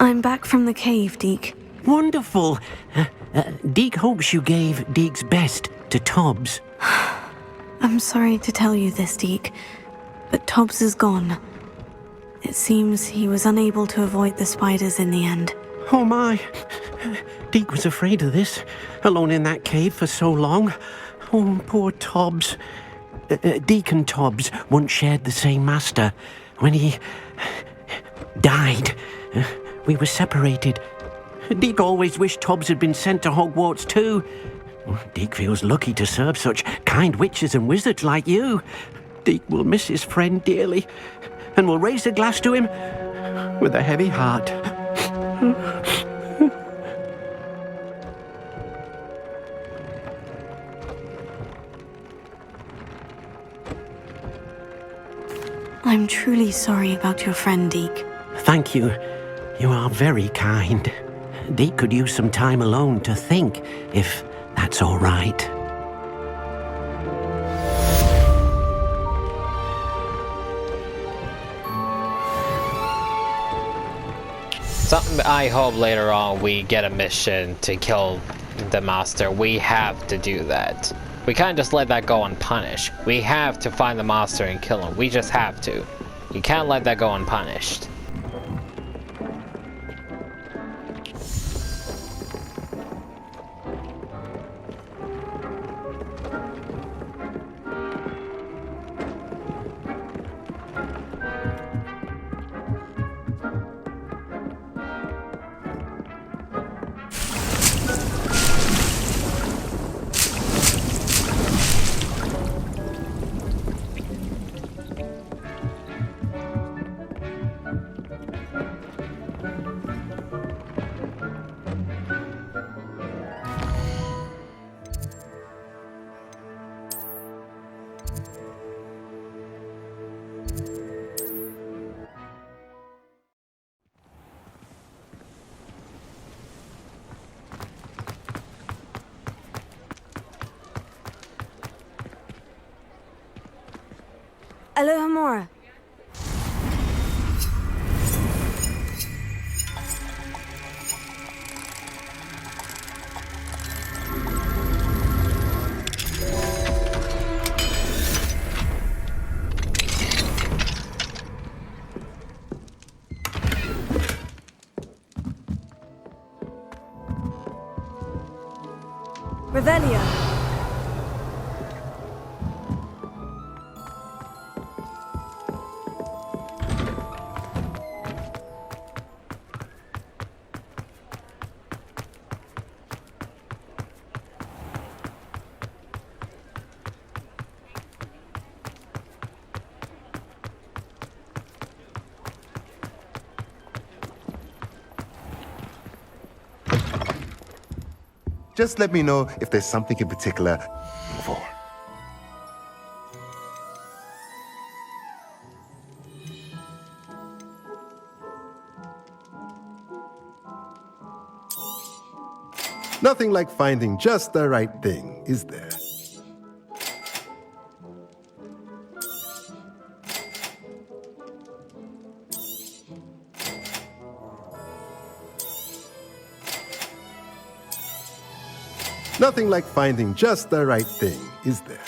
I'm back from the cave, Deke. Wonderful. Deke hopes you gave Deke's best to Tobbs. I'm sorry to tell you this, Deke, but Tobbs is gone. It seems he was unable to avoid the spiders in the end. Oh my. Deke was afraid of this, alone in that cave for so long. Oh, poor Tobbs. Deke and Tobbs once shared the same master. When he died, we were separated. Deke always wished Tobbs had been sent to Hogwarts too. Deke feels lucky to serve such kind witches and wizards like you. Deke will miss his friend dearly, and will raise a glass to him with a heavy heart. I'm truly sorry about your friend, Deke. Thank you. You are very kind. Deke could use some time alone to think, if that's all right. Something I hope later on we get a mission to kill the master. We have to do that. We can't just let that go unpunished. We have to find the master and kill him. We just have to. You can't let that go unpunished. Alohomora. Revelio. Just let me know if there's something in particular for. Nothing like finding just the right thing, is there? Nothing like finding just the right thing, is there?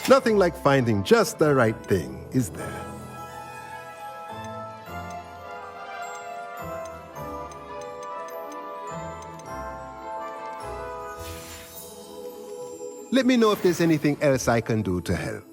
Nothing like finding just the right thing, is there? Let me know if there's anything else I can do to help.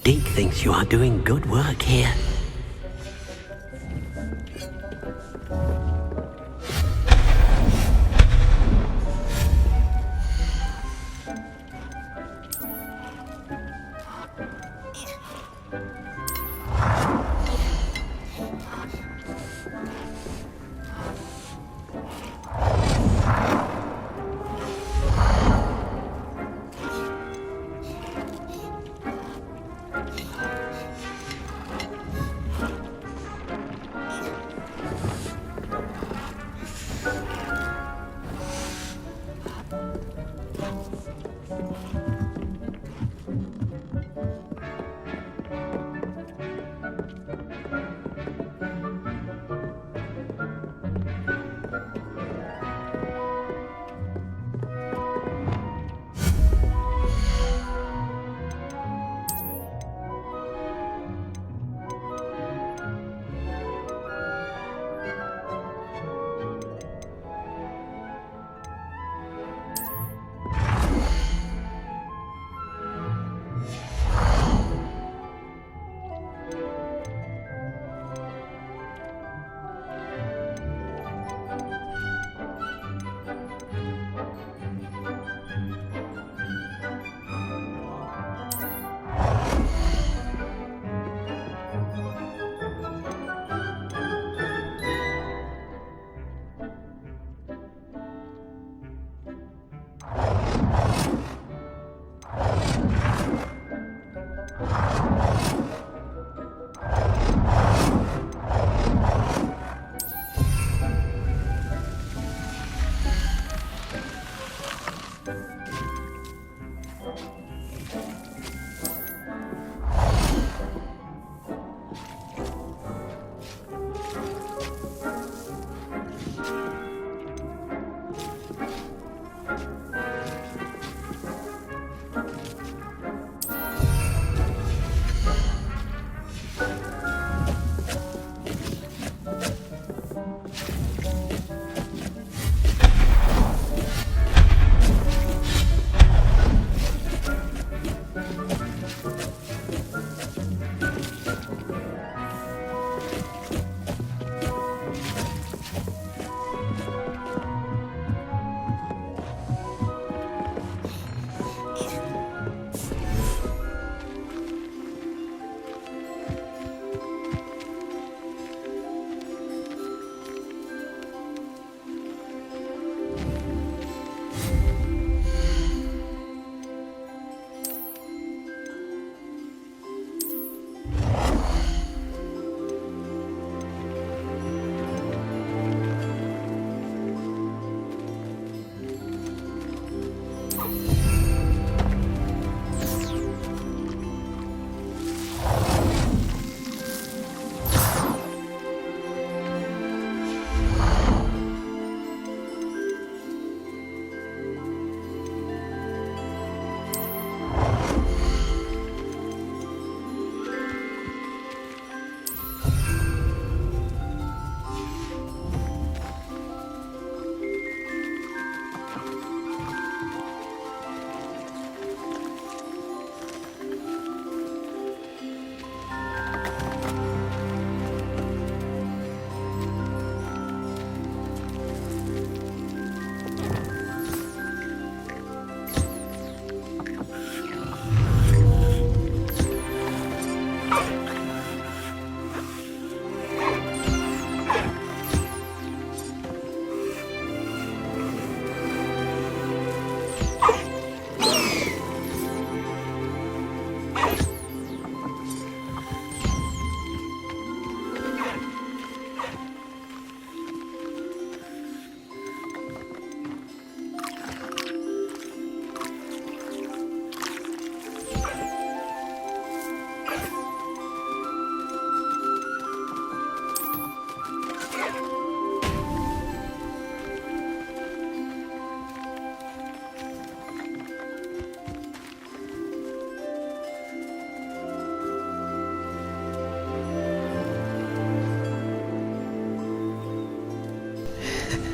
Deke thinks you are doing good work here.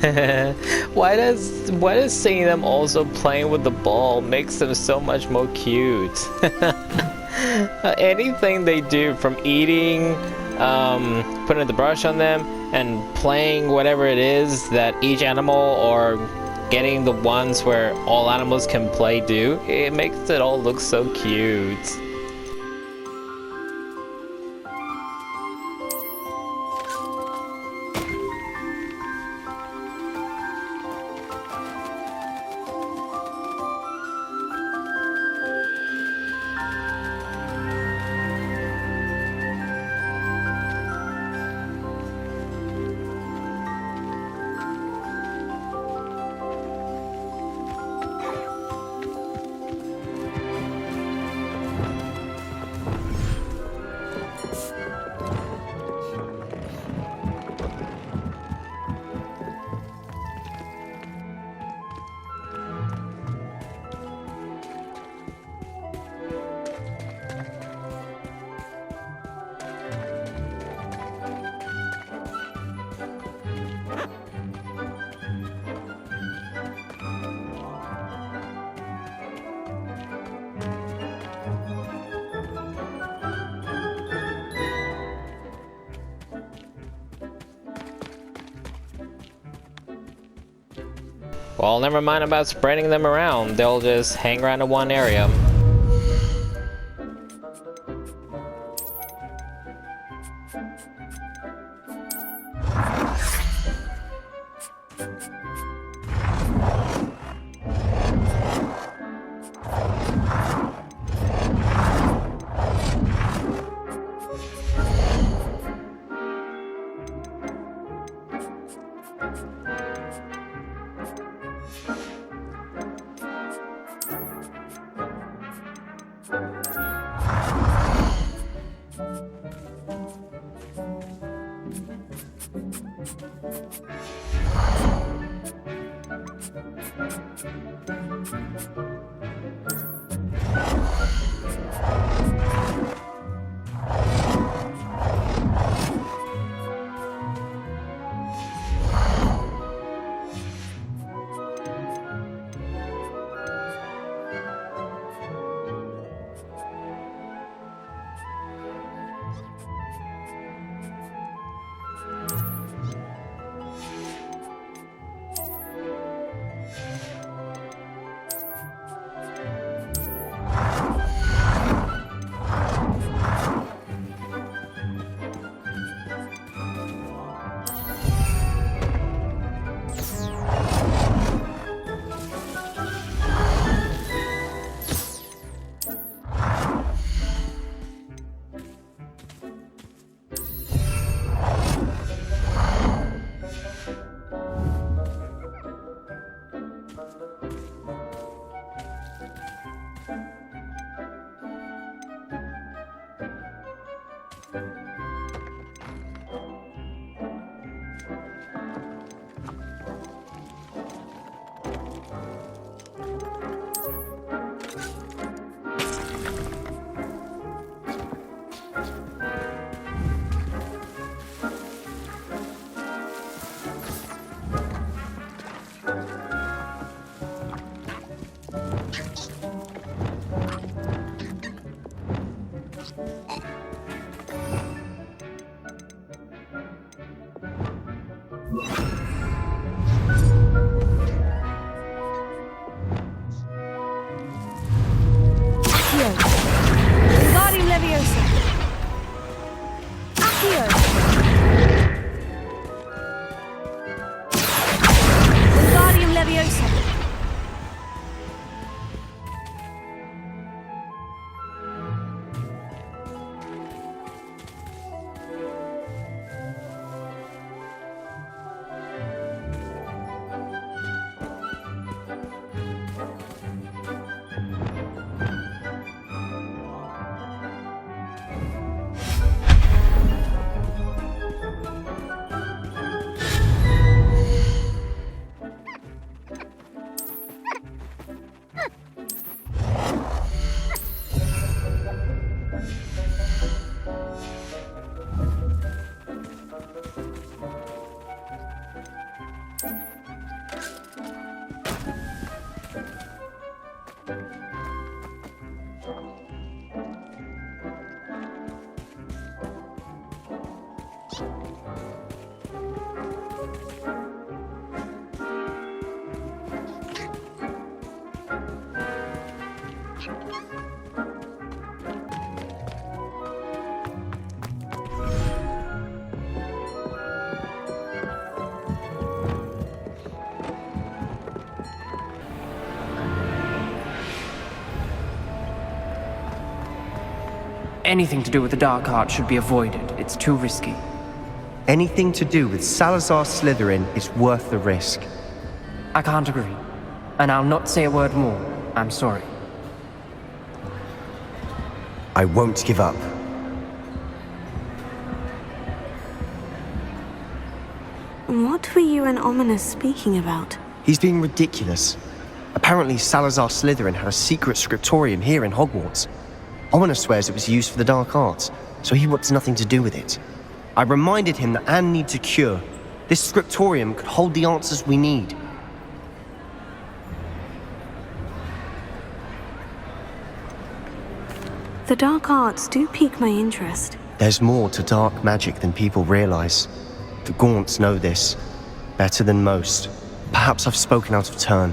Why does seeing them also playing with the ball makes them so much more cute? Anything they do, from eating, putting the brush on them, and playing whatever it is that each animal, or getting the ones where all animals can play, do, it makes it all look so cute. Well, never mind about spreading them around. They'll just hang around in one area. Anything to do with the Dark Arts should be avoided. It's too risky. Anything to do with Salazar Slytherin is worth the risk. I can't agree. And I'll not say a word more. I'm sorry. I won't give up. What were you and Ominous speaking about? He's being ridiculous. Apparently Salazar Slytherin had a secret scriptorium here in Hogwarts. Ominous swears it was used for the Dark Arts, so he wants nothing to do with it. I reminded him that Anne needs a cure. This scriptorium could hold the answers we need. The dark arts do pique my interest. There's more to dark magic than people realize. The Gaunts know this, better than most. Perhaps I've spoken out of turn.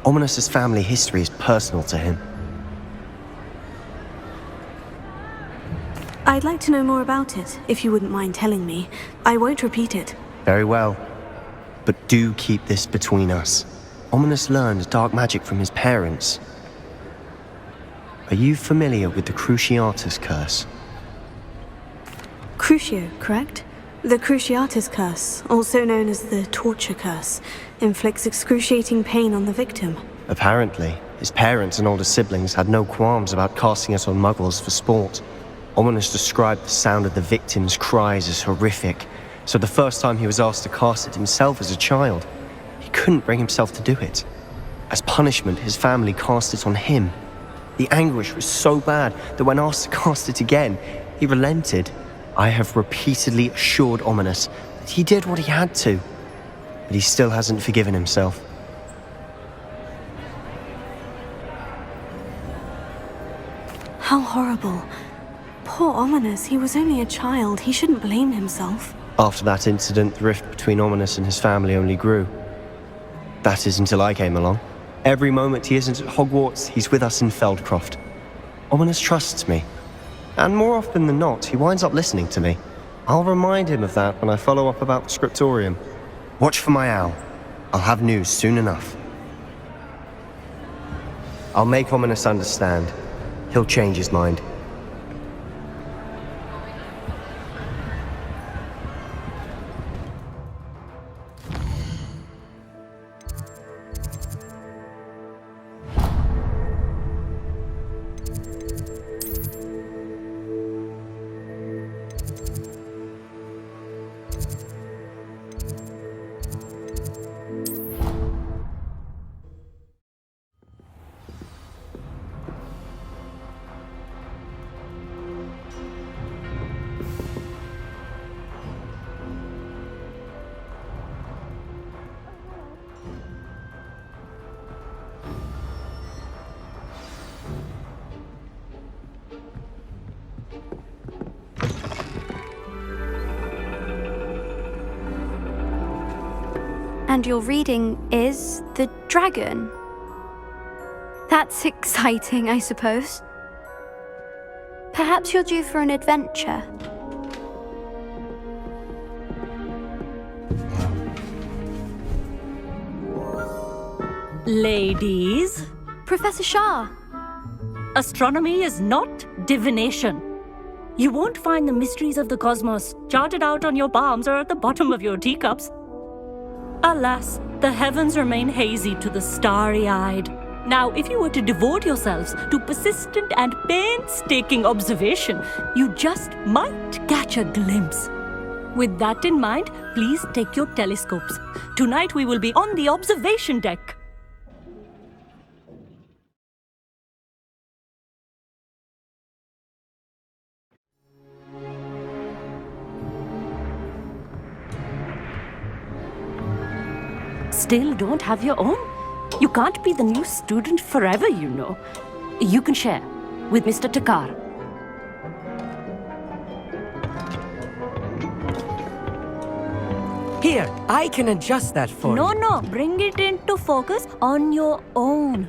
Ominous's family history is personal to him. I'd like to know more about it, if you wouldn't mind telling me. I won't repeat it. Very well. But do keep this between us. Ominous learned dark magic from his parents. Are you familiar with the Cruciatus Curse? Crucio, correct? The Cruciatus Curse, also known as the Torture Curse, inflicts excruciating pain on the victim. Apparently, his parents and older siblings had no qualms about casting it on muggles for sport. Ominous described the sound of the victim's cries as horrific, so the first time he was asked to cast it himself as a child, he couldn't bring himself to do it. As punishment, his family cast it on him. The anguish was so bad that when asked to cast it again, he relented. I have repeatedly assured Ominous that he did what he had to, but he still hasn't forgiven himself. How horrible. Poor Ominous, he was only a child. He shouldn't blame himself. After that incident, the rift between Ominous and his family only grew. That is until I came along. Every moment he isn't at Hogwarts, he's with us in Feldcroft. Ominous trusts me. And more often than not, he winds up listening to me. I'll remind him of that when I follow up about the scriptorium. Watch for my owl. I'll have news soon enough. I'll make Ominous understand. He'll change his mind. And your reading is The Dragon. That's exciting, I suppose. Perhaps you're due for an adventure. Ladies. Professor Shah. Astronomy is not divination. You won't find the mysteries of the cosmos charted out on your palms or at the bottom of your teacups. Alas, the heavens remain hazy to the starry-eyed. Now, if you were to devote yourselves to persistent and painstaking observation, you just might catch a glimpse. With that in mind, please take your telescopes. Tonight we will be on the observation deck. Still don't have your own? You can't be the new student forever, you know. You can share with Mr. Takar. Here, I can adjust that for you. No, bring it into focus on your own.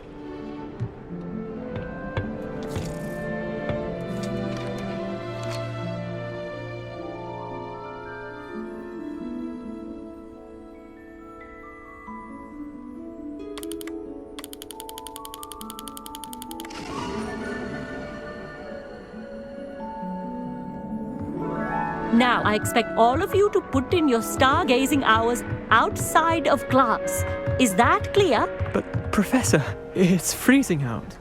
Now, I expect all of you to put in your stargazing hours outside of class. Is that clear? But, Professor, it's freezing out.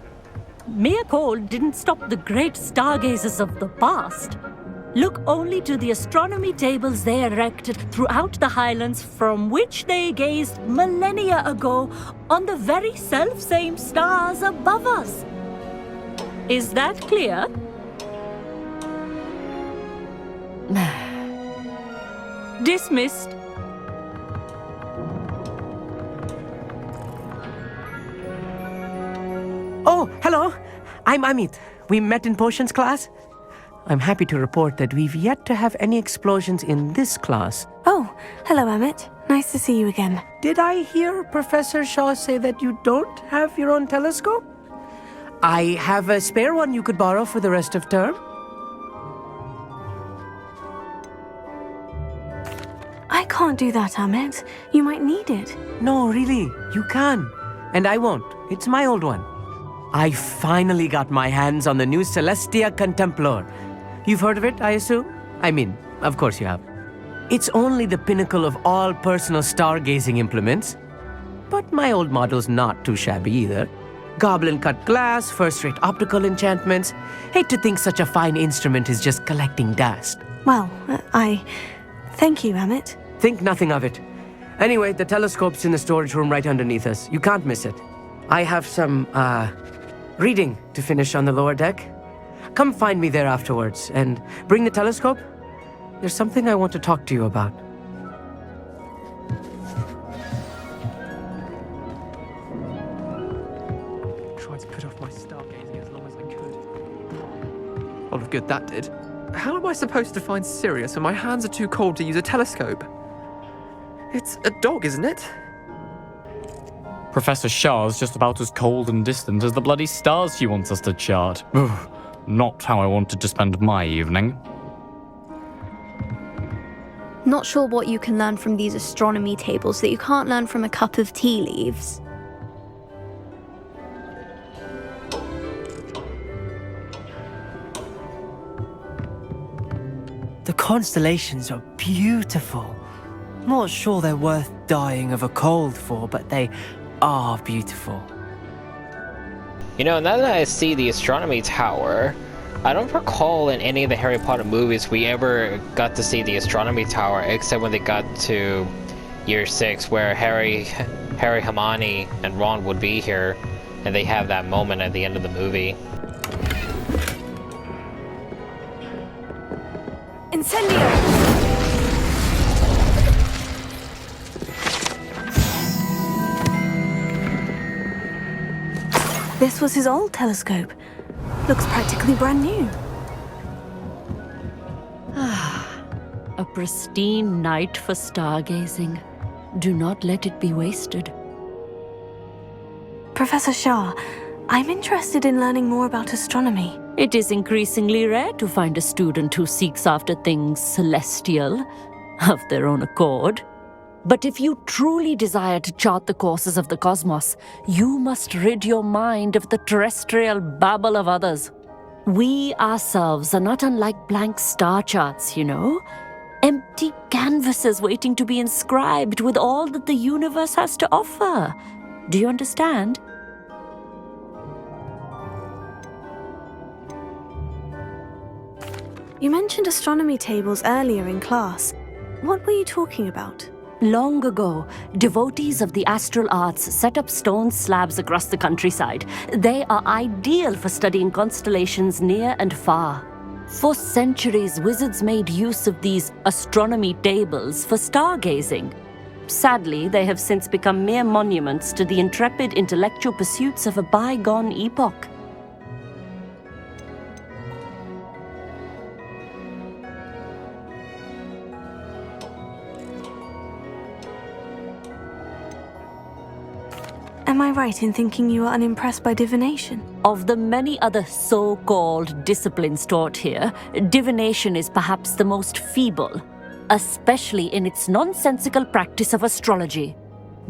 Mere cold didn't stop the great stargazers of the past. Look only to the astronomy tables they erected throughout the Highlands from which they gazed millennia ago on the very self-same stars above us. Is that clear? Dismissed. Oh, hello. I'm Amit. We met in potions class. I'm happy to report that we've yet to have any explosions in this class. Oh, hello, Amit. Nice to see you again. Did I hear Professor Shaw say that you don't have your own telescope? I have a spare one you could borrow for the rest of term. I can't do that, Amit. You might need it. No, really, you can. And I won't. It's my old one. I finally got my hands on the new Celestia Contemplar. You've heard of it, I assume? I mean, of course you have. It's only the pinnacle of all personal stargazing implements. But my old model's not too shabby either. Goblin-cut glass, first-rate optical enchantments. Hate to think such a fine instrument is just collecting dust. Well, thank you, Amit. Think nothing of it. Anyway, the telescope's in the storage room right underneath us. You can't miss it. I have some, reading to finish on the lower deck. Come find me there afterwards, and bring the telescope. There's something I want to talk to you about. Tried to put off my stargazing as long as I could. Lot of good that did. How am I supposed to find Sirius when my hands are too cold to use a telescope? It's a dog, isn't it? Professor Shah's just about as cold and distant as the bloody stars she wants us to chart. Not how I wanted to spend my evening. Not sure what you can learn from these astronomy tables that you can't learn from a cup of tea leaves. The constellations are beautiful. Not sure they're worth dying of a cold for, but they are beautiful. You know, now that I see the astronomy tower, I don't recall in any of the Harry Potter movies we ever got to see the astronomy tower, except when they got to year 6, where Harry, Hermione, and Ron would be here, and they have that moment at the end of the movie. Incendio! This was his old telescope. Looks practically brand new. A pristine night for stargazing. Do not let it be wasted. Professor Shah, I'm interested in learning more about astronomy. It is increasingly rare to find a student who seeks after things celestial, of their own accord. But if you truly desire to chart the courses of the cosmos, you must rid your mind of the terrestrial babble of others. We ourselves are not unlike blank star charts, you know? Empty canvases waiting to be inscribed with all that the universe has to offer. Do you understand? You mentioned astronomy tables earlier in class. What were you talking about? Long ago, devotees of the astral arts set up stone slabs across the countryside. They are ideal for studying constellations near and far. For centuries, wizards made use of these astronomy tables for stargazing. Sadly, they have since become mere monuments to the intrepid intellectual pursuits of a bygone epoch. Am I right in thinking you are unimpressed by divination? Of the many other so-called disciplines taught here, divination is perhaps the most feeble, especially in its nonsensical practice of astrology.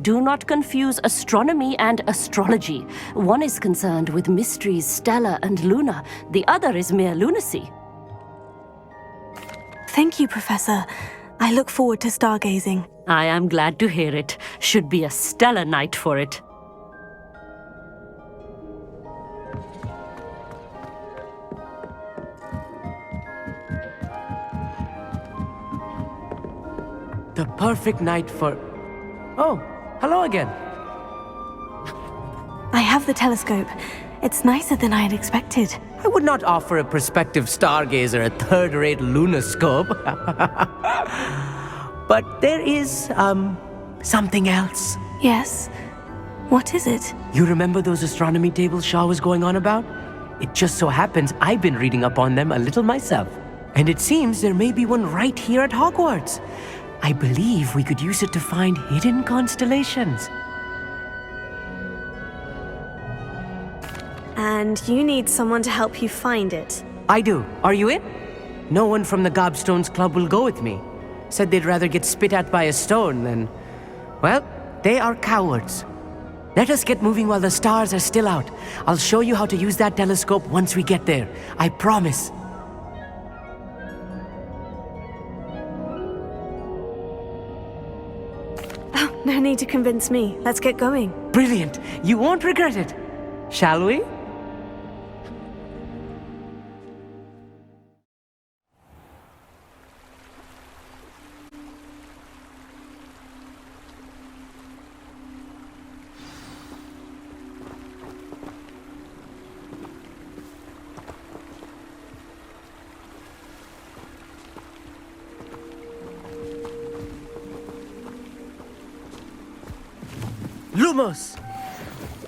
Do not confuse astronomy and astrology. One is concerned with mysteries stellar and lunar, the other is mere lunacy. Thank you, Professor. I look forward to stargazing. I am glad to hear it. Should be a stellar night for it. The perfect night for... Oh, hello again. I have the telescope. It's nicer than I had expected. I would not offer a prospective stargazer a third-rate lunoscope. But there is, something else. Yes? What is it? You remember those astronomy tables Shaw was going on about? It just so happens I've been reading up on them a little myself. And it seems there may be one right here at Hogwarts. I believe we could use it to find hidden constellations. And you need someone to help you find it. I do. Are you in? No one from the Gobstones Club will go with me. Said they'd rather get spit at by a stone than... Well, they are cowards. Let us get moving while the stars are still out. I'll show you how to use that telescope once we get there. I promise. Oh, no need to convince me. Let's get going. Brilliant. You won't regret it. Shall we? Lumos!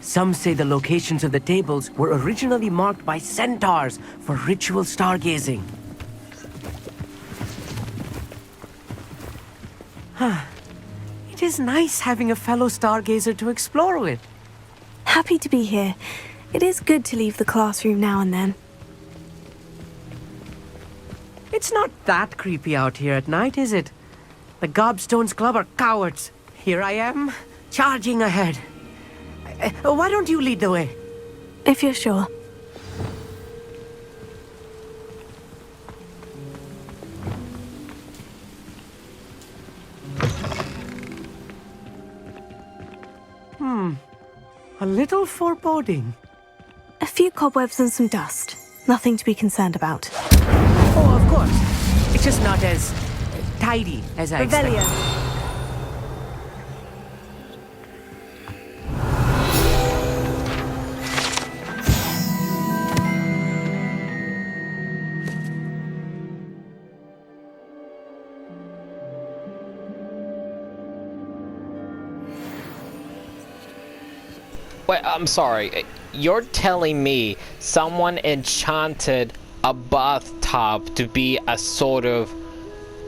Some say the locations of the tables were originally marked by centaurs for ritual stargazing. It is nice having a fellow stargazer to explore with. Happy to be here. It is good to leave the classroom now and then. It's not that creepy out here at night, is it? The Gobstones Club are cowards. Here I am, charging ahead. Why don't you lead the way? If you're sure. A little foreboding. A few cobwebs and some dust. Nothing to be concerned about. Oh, of course. It's just not as tidy as I Revelio. expected. Wait, I'm sorry. You're telling me someone enchanted a bathtub to be a sort of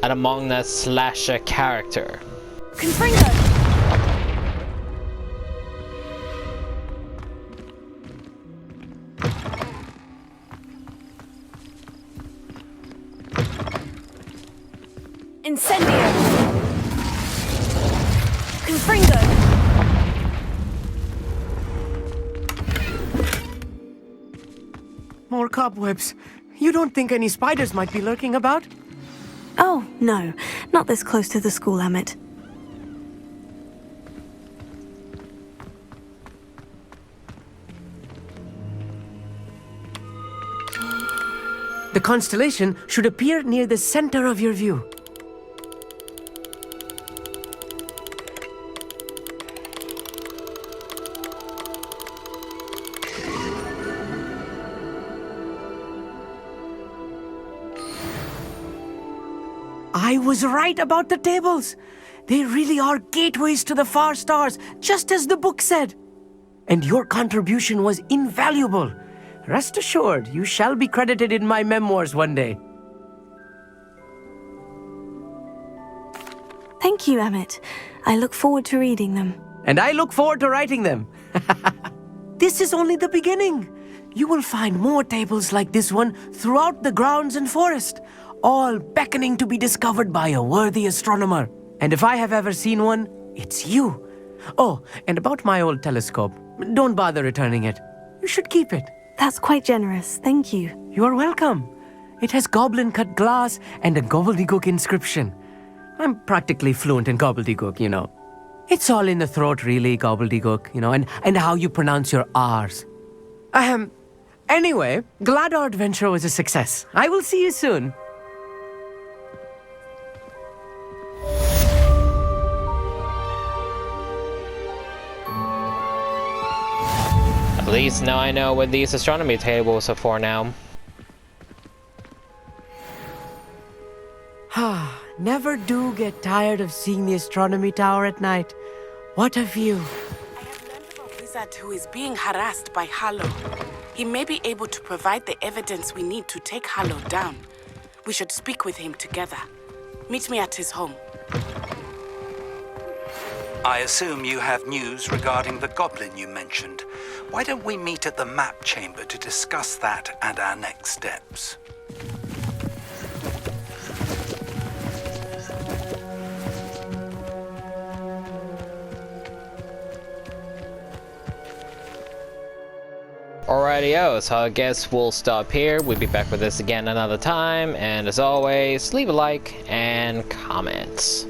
an Among Us slasher character? Confringo! Incendio! Confringo! More cobwebs. You don't think any spiders might be lurking about? Oh, no. Not this close to the school, Emmett. The constellation should appear near the center of your view. I was right about the tables. They really are gateways to the far stars, just as the book said. And your contribution was invaluable. Rest assured, you shall be credited in my memoirs one day. Thank you, Emmett. I look forward to reading them. And I look forward to writing them. This is only the beginning. You will find more tables like this one throughout the grounds and forest, all beckoning to be discovered by a worthy astronomer. And if I have ever seen one, it's you. Oh, and about my old telescope, don't bother returning it. You should keep it. That's quite generous. Thank you. You are welcome. It has goblin cut glass and a gobbledygook inscription. I'm practically fluent in gobbledygook, you know. It's all in the throat, really, gobbledygook, you know, and how you pronounce your R's. Anyway, glad our adventure was a success. I will see you soon. At least now I know what these astronomy tables are for now. Never do get tired of seeing the astronomy tower at night. What a view. I have learned about a wizard who is being harassed by Harlow. He may be able to provide the evidence we need to take Harlow down. We should speak with him together. Meet me at his home. I assume you have news regarding the goblin you mentioned. Why don't we meet at the map chamber to discuss that and our next steps? Alrighty-o, so I guess we'll stop here. We'll be back with this again another time, and as always, leave a like and comments.